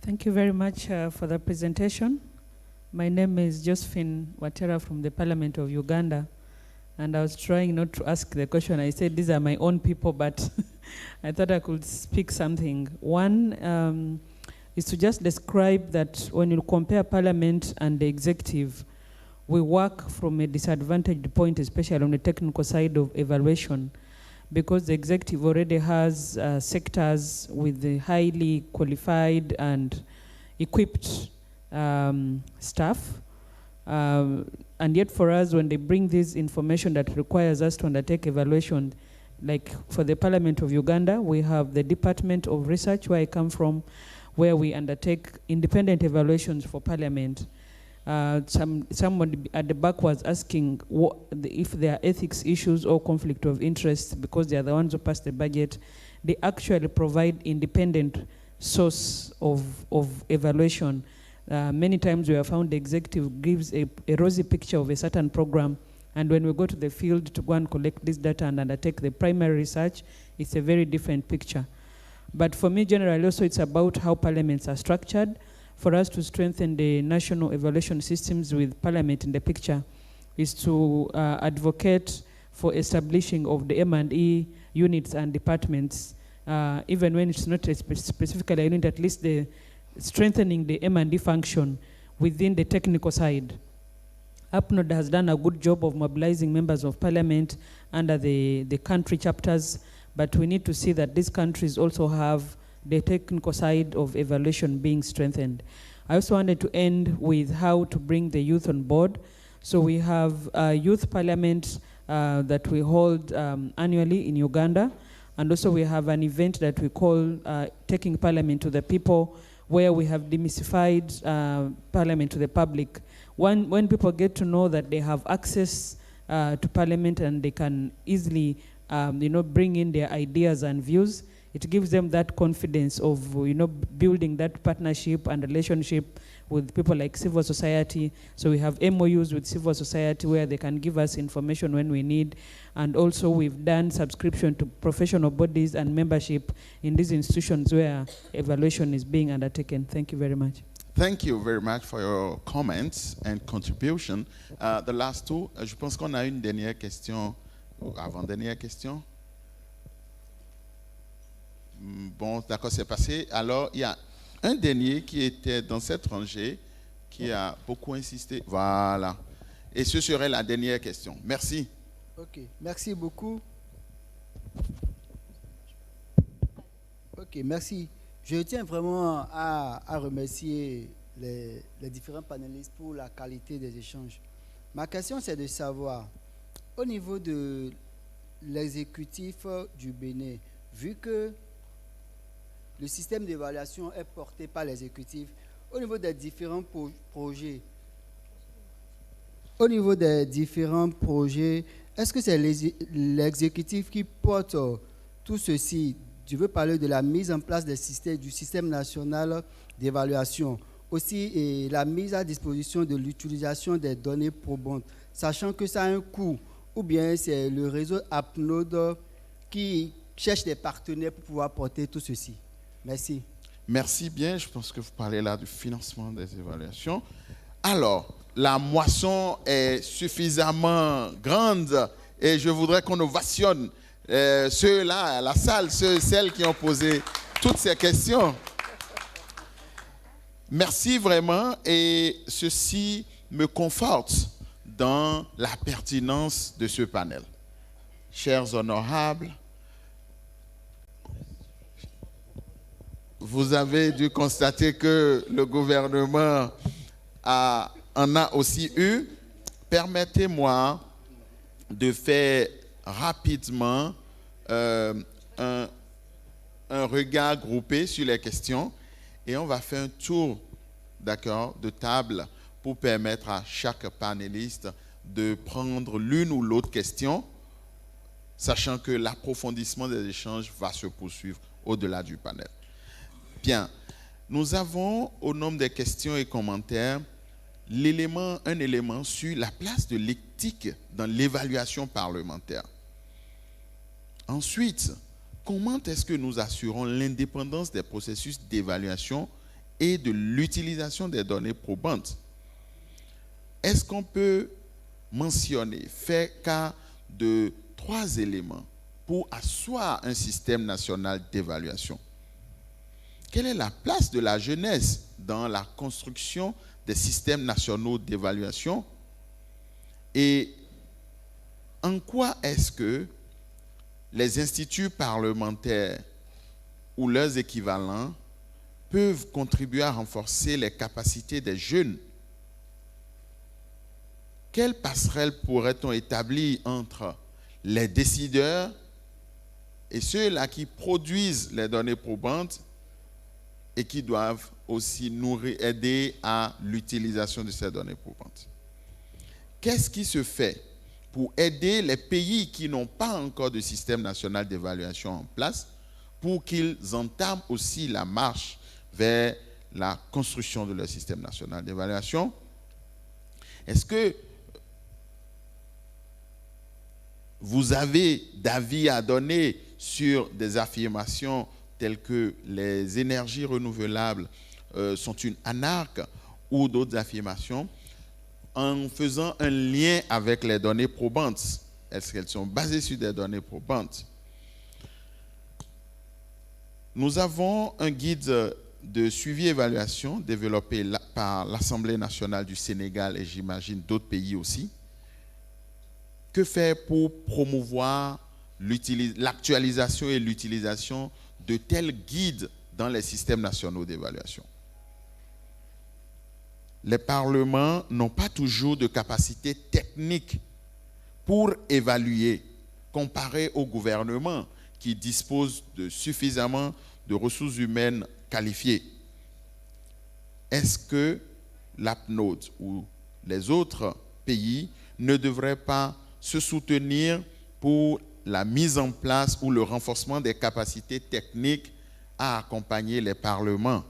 Thank you very much for the presentation. My name is Josephine Watera from the Parliament of Uganda. And I was trying not to ask the question. I said, these are my own people, but I thought I could speak something. One is to just describe that when you compare Parliament and the executive, we work from a disadvantaged point, especially on the technical side of evaluation, because the executive already has sectors with the highly qualified and equipped staff. And yet for us, when they bring this information that requires us to undertake evaluation, like for the Parliament of Uganda, we have the Department of Research, where I come from, where we undertake independent evaluations for Parliament. Someone at the back was asking if there are ethics issues or conflict of interest because they are the ones who pass the budget. They actually provide independent source of evaluation. Many times we have found the executive gives a rosy picture of a certain program, and when we go to the field to go and collect this data and undertake the primary research, it's a very different picture. But for me, generally, also it's about how parliaments are structured. For us to strengthen the national evaluation systems with Parliament in the picture is to advocate for establishing of the M&E units and departments, even when it's not specifically a unit, at least the strengthening the M&E function within the technical side. UPNOD has done a good job of mobilizing members of Parliament under the country chapters, but we need to see that these countries also have the technical side of evaluation being strengthened. I also wanted to end with how to bring the youth on board. So we have a youth parliament that we hold annually in Uganda, And also we have an event that we call Taking Parliament to the People, where we have demystified Parliament to the public. When people get to know that they have access to Parliament and they can easily bring in their ideas and views, it gives them that confidence of building that partnership and relationship with people like civil society. So we have MOUs with civil society where they can give us information when we need. And also we've done subscription to professional bodies and membership in these institutions where evaluation is being undertaken. Thank you very much. Thank you very much for your comments and contribution. The last two, je pense qu'on a une dernière question, avant-dernière question. Bon, d'accord, c'est passé. Alors, il y a un dernier qui était dans cette rangée, qui a beaucoup insisté. Voilà. Et ce serait la dernière question. Merci. Ok, merci beaucoup. Ok, merci. Je tiens vraiment à remercier les différents panélistes pour la qualité des échanges. Ma question, c'est de savoir, au niveau de l'exécutif du Bénin, vu que le système d'évaluation est porté par l'exécutif, au niveau des différents projets, est-ce que c'est l'exécutif qui porte tout ceci? Je veux parler de la mise en place du système national d'évaluation, aussi et la mise à disposition de l'utilisation des données probantes, sachant que ça a un coût, ou bien c'est le réseau APNOD qui cherche des partenaires pour pouvoir porter tout ceci. Merci. Merci bien. Je pense que vous parlez là du financement des évaluations. Alors, la moisson est suffisamment grande et je voudrais qu'on ovationne ceux-là, la salle, celles qui ont posé toutes ces questions. Merci vraiment et ceci me conforte dans la pertinence de ce panel. Chers honorables, vous avez dû constater que le gouvernement en a aussi eu. Permettez-moi de faire rapidement un regard groupé sur les questions et on va faire un tour de table pour permettre à chaque panéliste de prendre l'une ou l'autre question, sachant que l'approfondissement des échanges va se poursuivre au-delà du panel. Bien, nous avons au nombre des questions et commentaires un élément sur la place de l'éthique dans l'évaluation parlementaire. Ensuite, comment est-ce que nous assurons l'indépendance des processus d'évaluation et de l'utilisation des données probantes? Est-ce qu'on peut mentionner, faire cas de 3 éléments pour asseoir un système national d'évaluation? Quelle est la place de la jeunesse dans la construction des systèmes nationaux d'évaluation? Et en quoi est-ce que les instituts parlementaires ou leurs équivalents peuvent contribuer à renforcer les capacités des jeunes? Quelle passerelle pourrait-on établir entre les décideurs et ceux-là qui produisent les données probantes et qui doivent aussi aider à l'utilisation de ces données probantes? Qu'est-ce qui se fait pour aider les pays qui n'ont pas encore de système national d'évaluation en place pour qu'ils entament aussi la marche vers la construction de leur système national d'évaluation? Est-ce que vous avez d'avis à donner sur des affirmations telles que les énergies renouvelables sont une anarque ou d'autres affirmations en faisant un lien avec les données probantes? Est-ce qu'elles sont basées sur des données probantes? Nous avons un guide de suivi-évaluation développé par l'Assemblée nationale du Sénégal et j'imagine d'autres pays aussi. Que faire pour promouvoir l'actualisation et l'utilisation de tels guides dans les systèmes nationaux d'évaluation? Les parlements n'ont pas toujours de capacité technique pour évaluer, comparé au gouvernement qui disposent de suffisamment de ressources humaines qualifiées. Est-ce que l'APNOD ou les autres pays ne devraient pas se soutenir pour la mise en place ou le renforcement des capacités techniques à accompagner les parlements?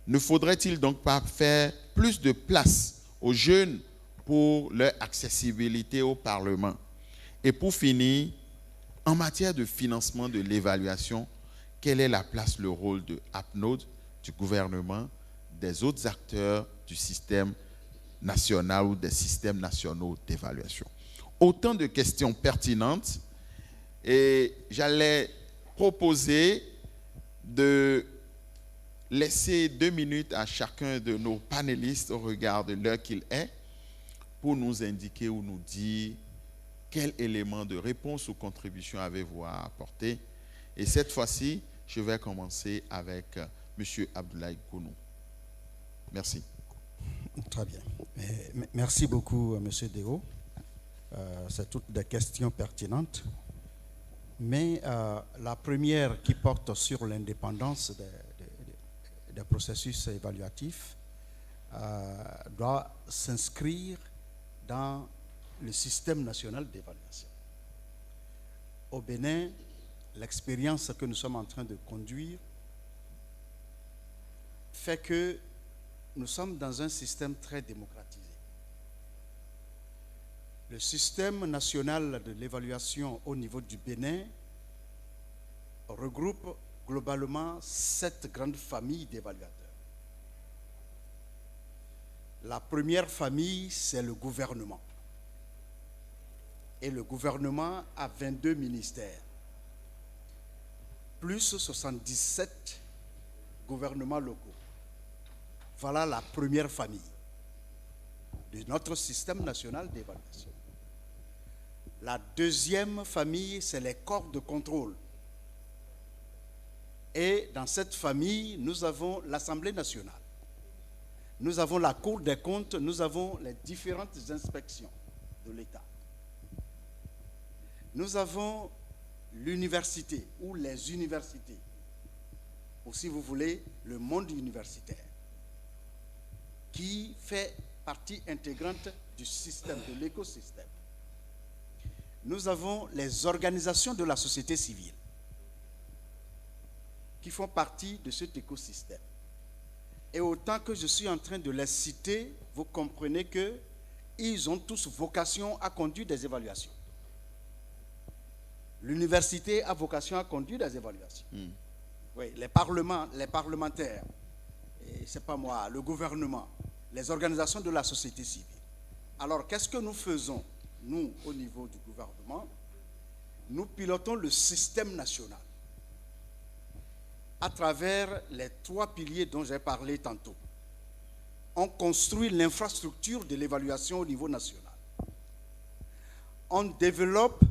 Ne faudrait-il donc pas faire plus de place aux jeunes pour leur accessibilité au Parlement? Et pour finir, en matière de financement de l'évaluation, quelle est la place, le rôle de APNOD, du gouvernement, des autres acteurs du système national ou des systèmes nationaux d'évaluation? Autant de questions pertinentes, et j'allais proposer de laisser 2 minutes à chacun de nos panélistes au regard de l'heure qu'il est pour nous indiquer ou nous dire quel élément de réponse ou contribution avez-vous à apporter. Et cette fois-ci, je vais commencer avec M. Abdoulaye Gounou. Merci. Très bien. Merci beaucoup, M. Déo. C'est toutes des questions pertinentes. Mais la première qui porte sur l'indépendance des processus évaluatifs doit s'inscrire dans le système national d'évaluation. Au Bénin, l'expérience que nous sommes en train de conduire fait que nous sommes dans un système très démocratisé. Le système national de l'évaluation au niveau du Bénin regroupe globalement 7 grandes familles d'évaluateurs. La première famille, c'est le gouvernement. Et le gouvernement a 22 ministères, plus 77 gouvernements locaux. Voilà la première famille de notre système national d'évaluation. La deuxième famille, c'est les corps de contrôle. Et dans cette famille, nous avons l'Assemblée nationale. Nous avons la Cour des comptes, nous avons les différentes inspections de l'État. Nous avons l'université ou les universités, ou si vous voulez, le monde universitaire, qui fait partie intégrante du système, de l'écosystème. Nous avons les organisations de la société civile qui font partie de cet écosystème. Et autant que je suis en train de les citer, vous comprenez qu'ils ont tous vocation à conduire des évaluations. L'université a vocation à conduire des évaluations. Oui, les parlementaires, c'est pas moi, le gouvernement, les organisations de la société civile. Alors, qu'est-ce que nous faisons, nous, au niveau du gouvernement? Nous pilotons le système national à travers les 3 piliers dont j'ai parlé tantôt. On construit l'infrastructure de l'évaluation au niveau national. On développe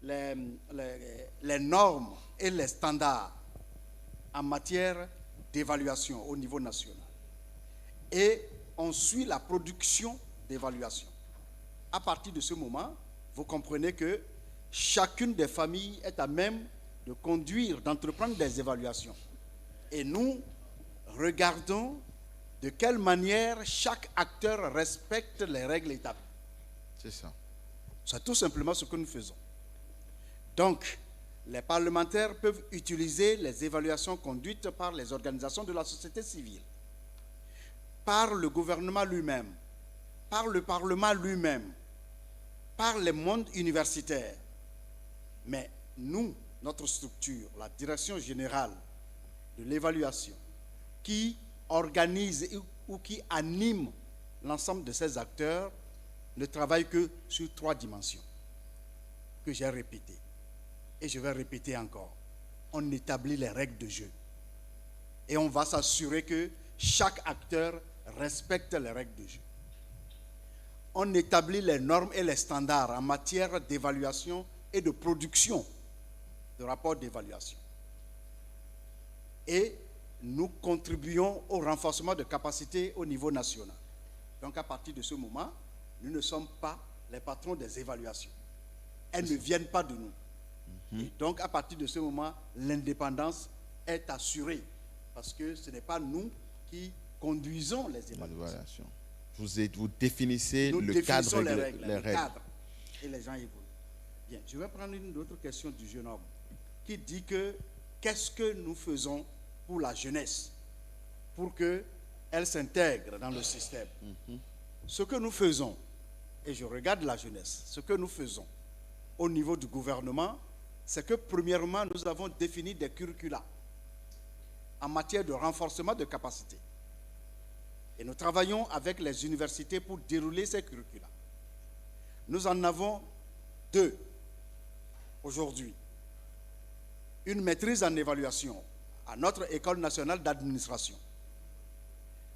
les normes et les standards en matière d'évaluation au niveau national. Et on suit la production d'évaluation. À partir de ce moment, vous comprenez que chacune des familles est à même de conduire, d'entreprendre des évaluations. Et nous regardons de quelle manière chaque acteur respecte les règles établies. C'est ça. C'est tout simplement ce que nous faisons. Donc, les parlementaires peuvent utiliser les évaluations conduites par les organisations de la société civile, par le gouvernement lui-même, par le Parlement lui-même, par les mondes universitaires. Mais nous, notre structure, la Direction générale de l'évaluation, qui organise ou qui anime l'ensemble de ces acteurs, ne travaille que sur 3 dimensions que j'ai répétées. Et je vais répéter encore. On établit les règles de jeu. Et on va s'assurer que chaque acteur respecte les règles de jeu. On établit les normes et les standards en matière d'évaluation et de production de rapports d'évaluation. Et nous contribuons au renforcement de capacités au niveau national. Donc à partir de ce moment, nous ne sommes pas les patrons des évaluations. Elles ne viennent pas de nous. Et donc, à partir de ce moment, l'indépendance est assurée. Parce que ce n'est pas nous qui conduisons les évaluations. Vous définissez Nous le définissons cadre, les cadres. Et les gens évoluent. Bien, je vais prendre une autre question du jeune homme qui dit que qu'est-ce que nous faisons pour la jeunesse, pour qu'elle s'intègre dans le système. Ce que nous faisons, et je regarde la jeunesse, ce que nous faisons au niveau du gouvernement, c'est que premièrement, nous avons défini des curricula en matière de renforcement de capacité. Et nous travaillons avec les universités pour dérouler ces curricula. Nous en avons 2 aujourd'hui. Une maîtrise en évaluation à notre École nationale d'administration.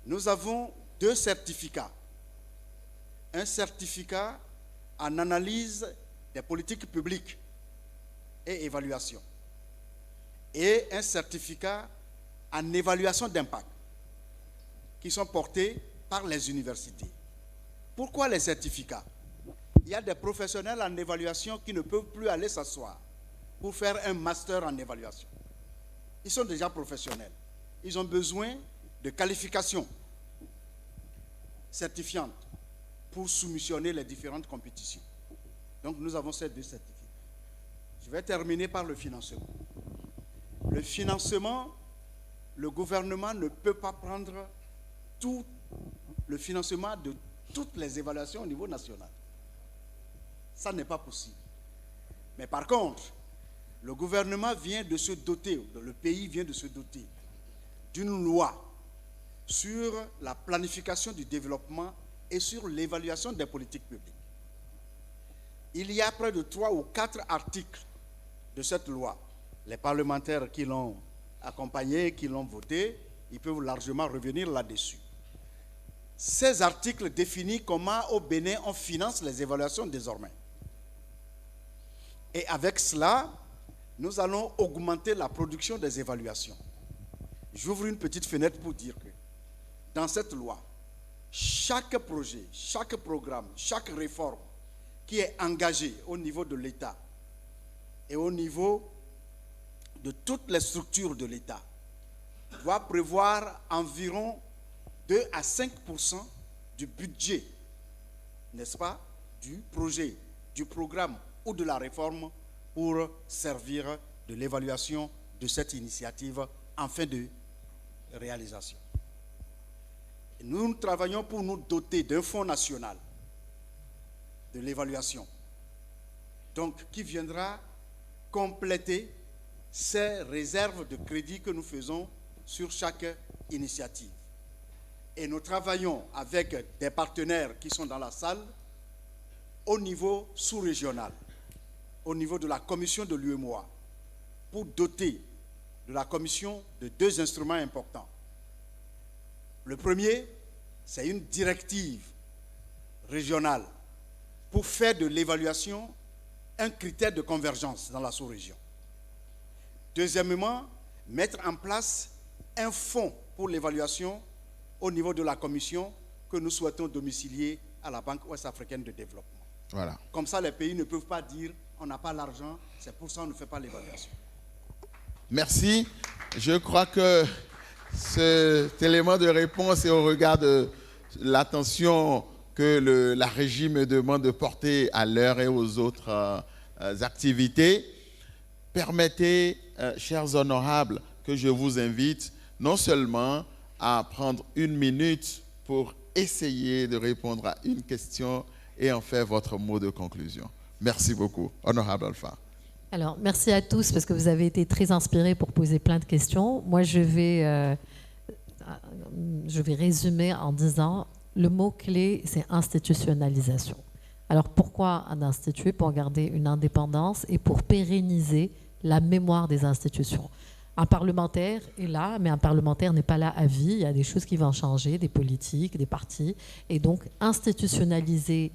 Nous avons 2 certificats. Un certificat en analyse des politiques publiques et évaluation. Et un certificat en évaluation d'impact qui sont portés par les universités. Pourquoi les certificats? Il y a des professionnels en évaluation qui ne peuvent plus aller s'asseoir pour faire un master en évaluation. Ils sont déjà professionnels. Ils ont besoin de qualifications certifiantes pour soumissionner les différentes compétitions. Donc nous avons ces 2 certificats. Je vais terminer par le financement. Le financement, le gouvernement ne peut pas prendre tout le financement de toutes les évaluations au niveau national. Ça n'est pas possible. Mais par contre, le gouvernement vient de se doter, le pays vient de se doter d'une loi sur la planification du développement et sur l'évaluation des politiques publiques. Il y a près de 3 ou 4 articles de cette loi. Les parlementaires qui l'ont accompagné, qui l'ont voté, ils peuvent largement revenir là-dessus. Ces articles définissent comment au Bénin on finance les évaluations désormais. Et avec cela, nous allons augmenter la production des évaluations. J'ouvre une petite fenêtre pour dire que dans cette loi, chaque projet, chaque programme, chaque réforme qui est engagée au niveau de l'État et au niveau de toutes les structures de l'État doit prévoir environ 2 à 5% du budget, n'est-ce pas, du projet, du programme ou de la réforme pour servir de l'évaluation de cette initiative en fin de réalisation. Et nous travaillons pour nous doter d'un fonds national de l'évaluation, donc qui viendra compléter ces réserves de crédit que nous faisons sur chaque initiative. Et nous travaillons avec des partenaires qui sont dans la salle au niveau sous-régional, au niveau de la commission de l'UEMOA, pour doter de la commission de 2 instruments importants. Le premier, c'est une directive régionale pour faire de l'évaluation un critère de convergence dans la sous-région. Deuxièmement, mettre en place un fonds pour l'évaluation au niveau de la commission que nous souhaitons domicilier à la Banque ouest-africaine de développement. Voilà. Comme ça, les pays ne peuvent pas dire on n'a pas l'argent, c'est pour ça qu'on ne fait pas l'évaluation. Merci. Je crois que cet élément de réponse est au regard de l'attention que la régie me demande de porter à l'heure et aux autres activités. Permettez, chers honorables, que je vous invite non seulement à prendre 1 minute pour essayer de répondre à une question et en faire votre mot de conclusion. Merci beaucoup. Honorable Alpha. Alors, merci à tous parce que vous avez été très inspirés pour poser plein de questions. Moi, je vais résumer en disant le mot-clé, c'est institutionnalisation. Alors, pourquoi un institut? Pour garder une indépendance et pour pérenniser la mémoire des institutions. Un parlementaire est là, mais un parlementaire n'est pas là à vie. Il y a des choses qui vont changer, des politiques, des partis. Et donc, institutionnaliser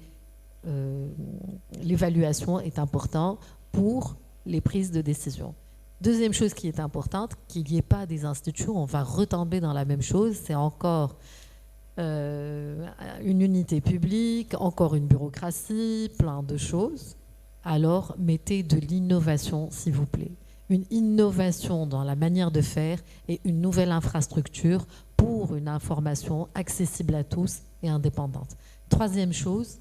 l'évaluation est important pour les prises de décision. Deuxième chose qui est importante, qu'il n'y ait pas des instituts, on va retomber dans la même chose, c'est encore une unité publique, encore une bureaucratie, plein de choses. alors mettez de l'innovation, s'il vous plaît. Une innovation dans la manière de faire et une nouvelle infrastructure pour une information accessible à tous et indépendante. Troisième chose,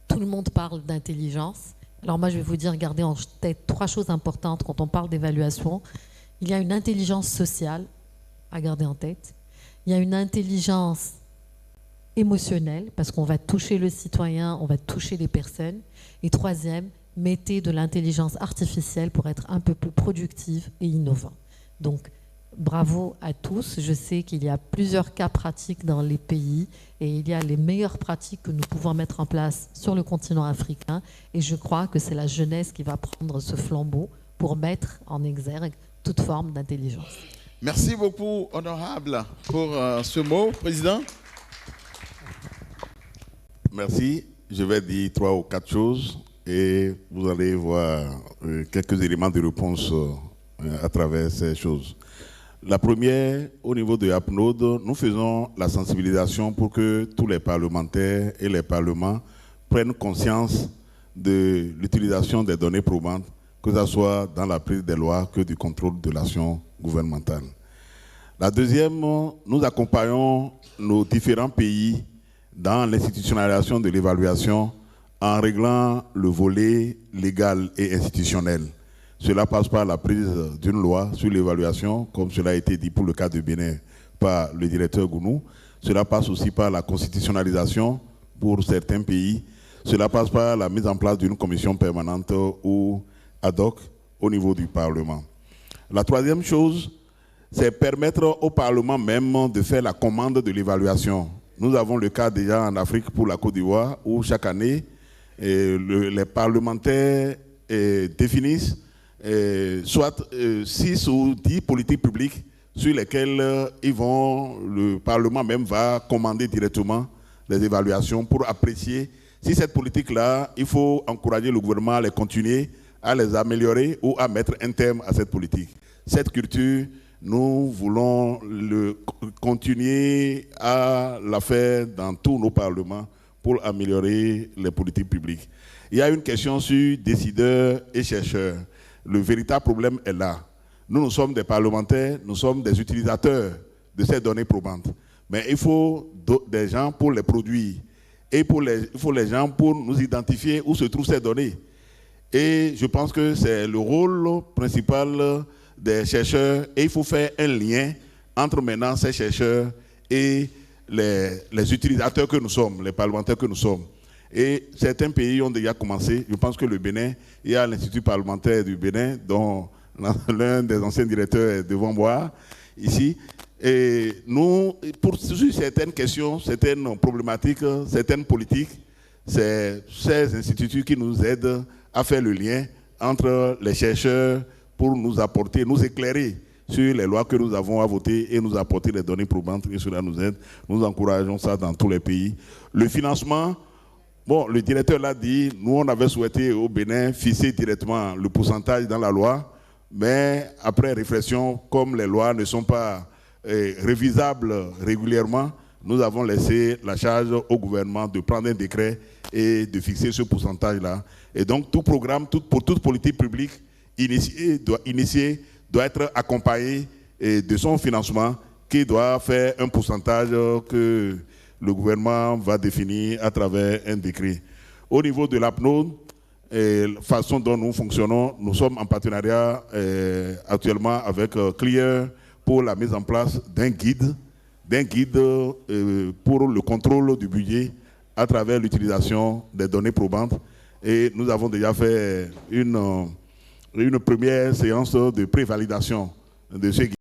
tout le monde parle d'intelligence. Alors moi, je vais vous dire, gardez en tête 3 choses importantes quand on parle d'évaluation. Il y a une intelligence sociale à garder en tête. Il y a une intelligence émotionnelle, parce qu'on va toucher le citoyen, on va toucher les personnes. Et troisième, mettez de l'intelligence artificielle pour être un peu plus productive et innovant. Donc, bravo à tous. Je sais qu'il y a plusieurs cas pratiques dans les pays et il y a les meilleures pratiques que nous pouvons mettre en place sur le continent africain. Et je crois que c'est la jeunesse qui va prendre ce flambeau pour mettre en exergue toute forme d'intelligence. Merci beaucoup, honorable, pour ce mot, Président. Merci. Je vais dire 3 ou 4 choses et vous allez voir quelques éléments de réponse à travers ces choses. La première, au niveau de APNOD, nous faisons la sensibilisation pour que tous les parlementaires et les parlements prennent conscience de l'utilisation des données probantes, que ce soit dans la prise des lois que du contrôle de l'action gouvernementale. La deuxième, nous accompagnons nos différents pays dans l'institutionnalisation de l'évaluation en réglant le volet légal et institutionnel. Cela passe par la prise d'une loi sur l'évaluation, comme cela a été dit pour le cas de Bénin par le directeur Gounou. Cela passe aussi par la constitutionnalisation pour certains pays. Cela passe par la mise en place d'une commission permanente ou ad hoc au niveau du Parlement. La troisième chose, c'est permettre au Parlement même de faire la commande de l'évaluation. Nous avons le cas déjà en Afrique pour la Côte d'Ivoire où chaque année, les parlementaires définissent soit 6 ou 10 politiques publiques sur lesquelles le Parlement même va commander directement les évaluations pour apprécier si cette politique-là, il faut encourager le gouvernement à les continuer, à les améliorer ou à mettre un terme à cette politique. Cette culture, nous voulons continuer à la faire dans tous nos parlements pour améliorer les politiques publiques. Il y a une question sur décideurs et chercheurs. Le véritable problème est là. Nous sommes des parlementaires, nous sommes des utilisateurs de ces données probantes. Mais il faut des gens pour les produire. Et il faut les gens pour nous identifier où se trouvent ces données. Et je pense que c'est le rôle principal des chercheurs et il faut faire un lien entre maintenant ces chercheurs et les utilisateurs que nous sommes, les parlementaires que nous sommes. Et certains pays ont déjà commencé. Je pense que le Bénin, il y a l'Institut parlementaire du Bénin, dont l'un des anciens directeurs est devant moi, ici. Et nous, pour certaines questions, certaines problématiques, certaines politiques, c'est ces instituts qui nous aident à faire le lien entre les chercheurs pour nous apporter, nous éclairer sur les lois que nous avons à voter et nous apporter les données probantes et cela nous aide. Nous encourageons ça dans tous les pays. Le financement, bon, le directeur l'a dit, nous on avait souhaité au Bénin fixer directement le pourcentage dans la loi, mais après réflexion, comme les lois ne sont pas révisables régulièrement, nous avons laissé la charge au gouvernement de prendre un décret et de fixer ce pourcentage-là. Et donc tout programme, pour toute politique publique initiée doit être accompagné de son financement qui doit faire un pourcentage que le gouvernement va définir à travers un décret. Au niveau de l'APNOD, la façon dont nous fonctionnons, nous sommes en partenariat actuellement avec Clear pour la mise en place d'un guide pour le contrôle du budget à travers l'utilisation des données probantes. Et nous avons déjà fait une première séance de prévalidation de ce guide.